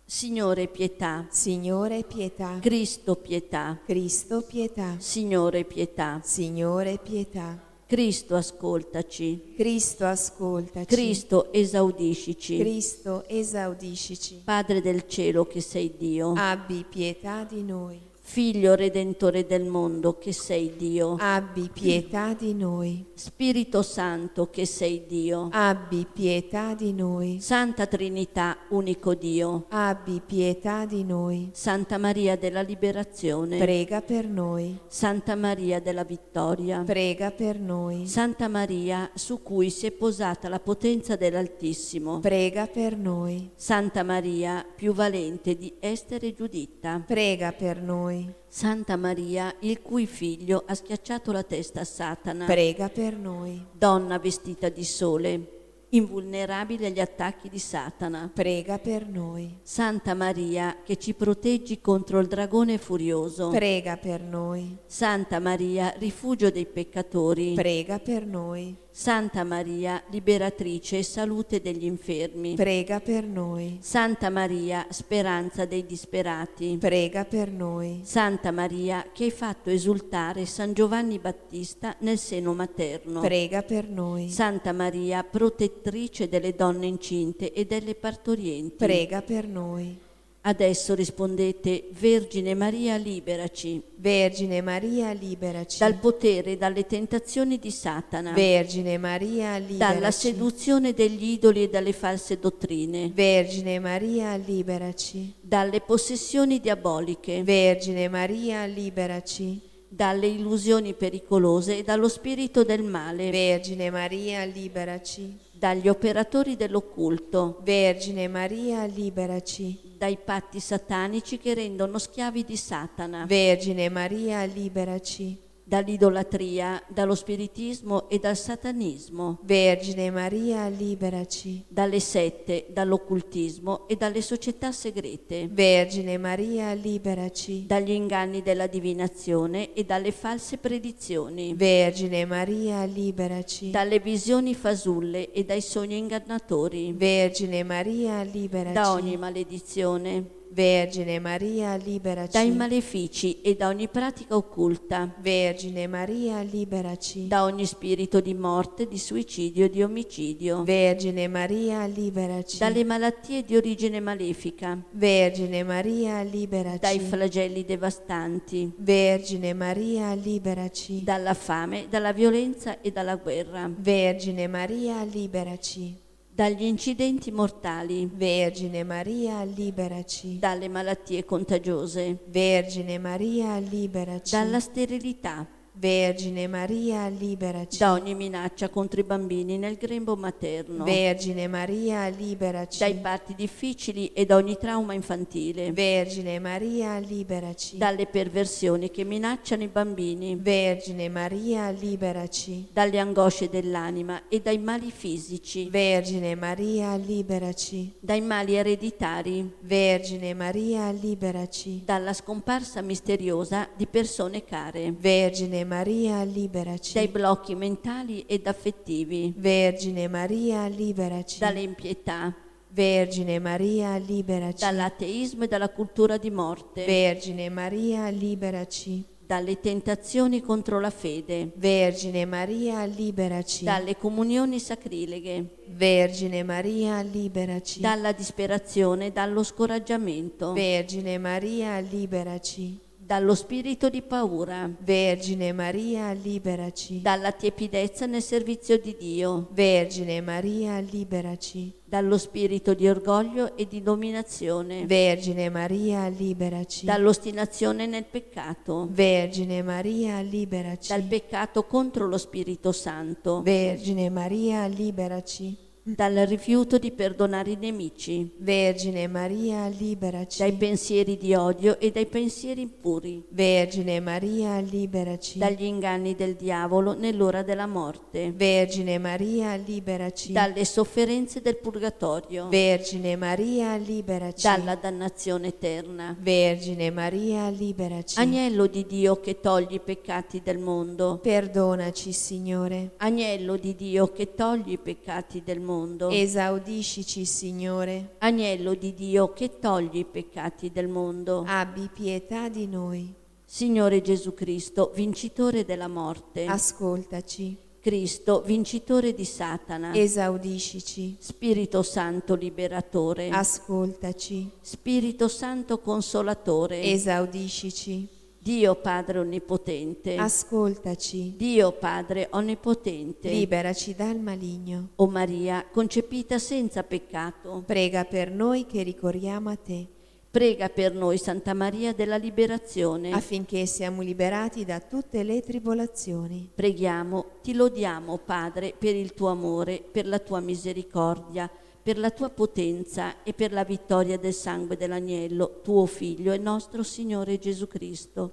Signore pietà. Signore pietà. Cristo pietà. Cristo pietà. Signore pietà. Signore pietà. Cristo ascoltaci. Cristo ascoltaci. Cristo esaudiscici. Cristo esaudiscici. Padre del cielo che sei Dio. Abbi pietà di noi. Figlio redentore del mondo che sei Dio. Abbi pietà di noi. Spirito Santo che sei Dio. Abbi pietà di noi. Santa Trinità, unico Dio. Abbi pietà di noi. Santa Maria della Liberazione. Prega per noi. Santa Maria della Vittoria. Prega per noi. Santa Maria su cui si è posata la potenza dell'Altissimo. Prega per noi. Santa Maria, più valente di Estere e Giuditta. Prega per noi. Santa Maria, il cui figlio ha schiacciato la testa a Satana. Prega per noi. Donna vestita di sole, invulnerabile agli attacchi di Satana. Prega per noi. Santa Maria, che ci proteggi contro il dragone furioso. Prega per noi. Santa Maria, rifugio dei peccatori. Prega per noi. Santa Maria, liberatrice e salute degli infermi. Prega per noi. Santa Maria, speranza dei disperati. Prega per noi. Santa Maria, che hai fatto esultare San Giovanni Battista nel seno materno. Prega per noi. Santa Maria, protettrice delle donne incinte e delle partorienti. Prega per noi. Adesso rispondete: Vergine Maria, liberaci Vergine Maria, liberaci dal potere e dalle tentazioni di Satana, Vergine Maria, liberaci dalla seduzione degli idoli e dalle false dottrine, Vergine Maria, liberaci dalle possessioni diaboliche, Vergine Maria, liberaci dalle illusioni pericolose e dallo spirito del male, Vergine Maria, liberaci dagli operatori dell'occulto, Vergine Maria, liberaci dai patti satanici che rendono schiavi di Satana, Vergine Maria, liberaci dall'idolatria, dallo spiritismo e dal satanismo, Vergine Maria, liberaci dalle sette, dall'occultismo e dalle società segrete, Vergine Maria, liberaci dagli inganni della divinazione e dalle false predizioni, Vergine Maria, liberaci dalle visioni fasulle e dai sogni ingannatori, Vergine Maria, liberaci da ogni maledizione, Vergine Maria, liberaci dai malefici e da ogni pratica occulta, Vergine Maria, liberaci da ogni spirito di morte, di suicidio e di omicidio, Vergine Maria, liberaci dalle malattie di origine malefica, Vergine Maria, liberaci dai flagelli devastanti, Vergine Maria, liberaci dalla fame, dalla violenza e dalla guerra, Vergine Maria, liberaci dagli incidenti mortali, Vergine Maria, liberaci dalle malattie contagiose, Vergine Maria, liberaci dalla sterilità, Vergine Maria, liberaci da ogni minaccia contro i bambini nel grembo materno, Vergine Maria, liberaci dai parti difficili e da ogni trauma infantile, Vergine Maria, liberaci dalle perversioni che minacciano i bambini, Vergine Maria, liberaci dalle angosce dell'anima e dai mali fisici, Vergine Maria, liberaci dai mali ereditari, Vergine Maria, liberaci dalla scomparsa misteriosa di persone care, Vergine Maria, liberaci dai blocchi mentali ed affettivi, Vergine Maria, liberaci dalle impietà, Vergine Maria, liberaci dall'ateismo e dalla cultura di morte, Vergine Maria, liberaci dalle tentazioni contro la fede, Vergine Maria, liberaci dalle comunioni sacrileghe, Vergine Maria, liberaci dalla disperazione, dallo scoraggiamento, Vergine Maria, liberaci dallo spirito di paura, Vergine Maria, liberaci dalla tiepidezza nel servizio di Dio, Vergine Maria, liberaci dallo spirito di orgoglio e di dominazione, Vergine Maria, liberaci dall'ostinazione nel peccato, Vergine Maria, liberaci dal peccato contro lo Spirito Santo, Vergine Maria, liberaci dal rifiuto di perdonare i nemici, Vergine Maria, liberaci dai pensieri di odio e dai pensieri impuri, Vergine Maria, liberaci dagli inganni del diavolo nell'ora della morte, Vergine Maria, liberaci dalle sofferenze del purgatorio, Vergine Maria, liberaci dalla dannazione eterna. Vergine Maria, liberaci Agnello di Dio che togli i peccati del mondo, perdonaci, Signore. Agnello di Dio che togli i peccati del mondo, mondo. Esaudiscici, Signore. Agnello di Dio che toglie i peccati del mondo. Abbi pietà di noi. Signore Gesù Cristo, vincitore della morte. Ascoltaci. Cristo, vincitore di Satana. Esaudiscici. Spirito Santo liberatore. Ascoltaci. Spirito Santo consolatore. Esaudiscici. Dio Padre onnipotente. Ascoltaci. Dio Padre onnipotente. Liberaci dal maligno. O Maria, concepita senza peccato, Prega per noi che ricorriamo a te, prega per noi, Santa Maria della Liberazione. affinché siamo liberati da tutte le tribolazioni. Preghiamo, ti lodiamo, Padre, per il tuo amore, per la tua misericordia, per la tua potenza e per la vittoria del sangue dell'agnello, tuo Figlio e nostro Signore Gesù Cristo.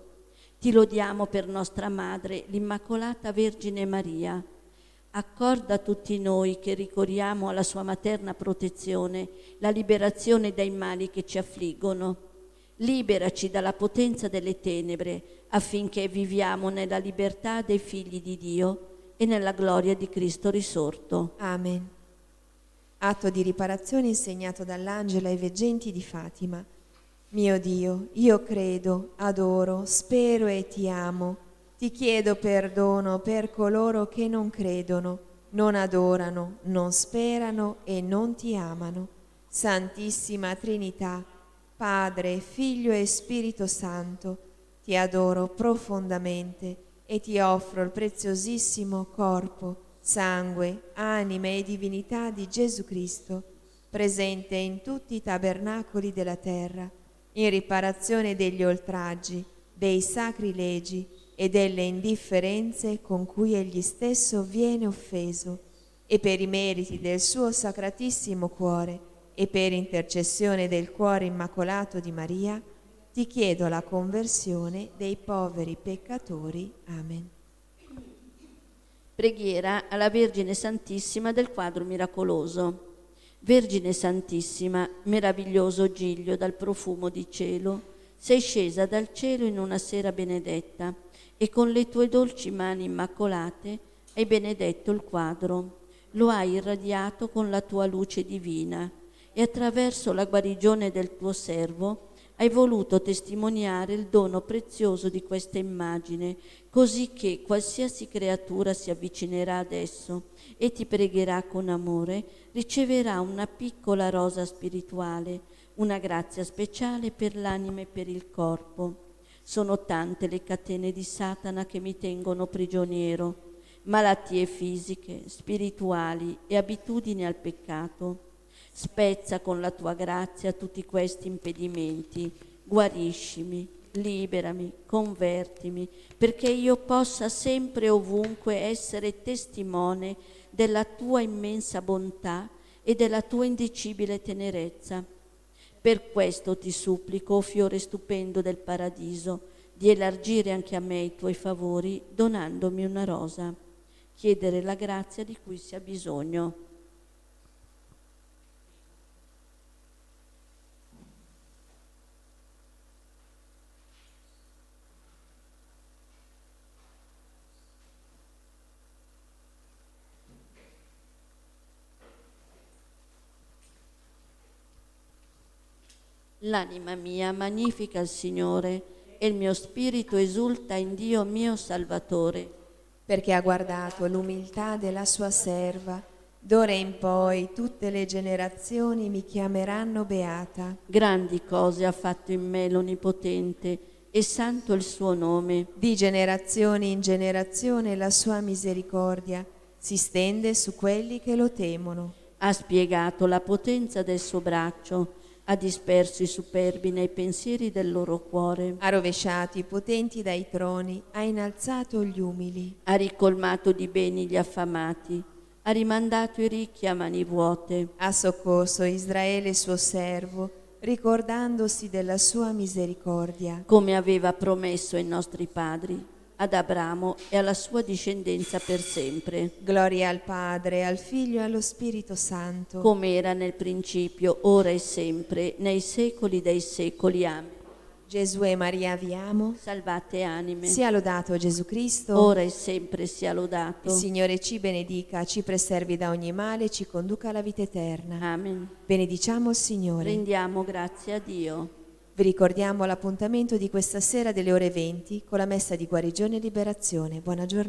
Ti lodiamo per nostra Madre, l'Immacolata Vergine Maria. Accorda a tutti noi che ricorriamo alla sua materna protezione la liberazione dai mali che ci affliggono. Liberaci dalla potenza delle tenebre, affinché viviamo nella libertà dei figli di Dio e nella gloria di Cristo risorto. Amen. Atto di riparazione insegnato dall'angelo ai veggenti di Fatima. Mio Dio, io credo, adoro, spero e ti amo. Ti chiedo perdono per coloro che non credono, non adorano, non sperano e non ti amano. Santissima Trinità, Padre, Figlio e Spirito Santo, ti adoro profondamente e ti offro il preziosissimo corpo, sangue, anima e divinità di Gesù Cristo, presente in tutti i tabernacoli della terra, in riparazione degli oltraggi, dei sacrilegi e delle indifferenze con cui egli stesso viene offeso, e per i meriti del suo sacratissimo cuore e per intercessione del cuore immacolato di Maria, ti chiedo la conversione dei poveri peccatori. Amen. Preghiera alla Vergine Santissima del quadro miracoloso. Vergine Santissima, meraviglioso giglio dal profumo di cielo, sei scesa dal cielo in una sera benedetta e con le tue dolci mani immacolate hai benedetto il quadro, lo hai irradiato con la tua luce divina e attraverso la guarigione del tuo servo hai voluto testimoniare il dono prezioso di questa immagine, così che qualsiasi creatura si avvicinerà ad esso e ti pregherà con amore, riceverà una piccola rosa spirituale, una grazia speciale per l'anima e per il corpo. Sono tante le catene di Satana che mi tengono prigioniero, malattie fisiche, spirituali e abitudini al peccato. Spezza con la tua grazia tutti questi impedimenti, guariscimi, liberami, convertimi, perché io possa sempre e ovunque essere testimone della tua immensa bontà e della tua indicibile tenerezza. Per questo ti supplico, o fiore stupendo del paradiso, di elargire anche a me i tuoi favori donandomi una rosa. Chiedere la grazia di cui si ha bisogno. L'anima mia magnifica il Signore e il mio spirito esulta in Dio mio Salvatore, perché ha guardato l'umiltà della sua serva. D'ora in poi tutte le generazioni mi chiameranno beata. grandi cose ha fatto in me l'Onnipotente e santo il suo nome. Di generazione in generazione la sua misericordia si stende su quelli che lo temono. Ha spiegato la potenza del suo braccio, ha disperso i superbi nei pensieri del loro cuore, Ha rovesciato i potenti dai troni, ha innalzato gli umili. ha ricolmato di beni gli affamati, ha rimandato i ricchi a mani vuote, Ha soccorso Israele suo servo, ricordandosi della sua misericordia. come aveva promesso ai nostri padri, ad Abramo e alla sua discendenza per sempre, Gloria al Padre, al Figlio e allo Spirito Santo. come era nel principio, ora e sempre, nei secoli dei secoli. Amen. Gesù e Maria vi amo. Salvate anime. Sia lodato Gesù Cristo. Ora e sempre sia lodato. Il Signore ci benedica, ci preservi da ogni male, ci conduca alla vita eterna. Amen. Benediciamo il Signore. Rendiamo grazie a Dio. Vi ricordiamo l'appuntamento di questa sera delle ore 20 con la messa di guarigione e liberazione. Buona giornata.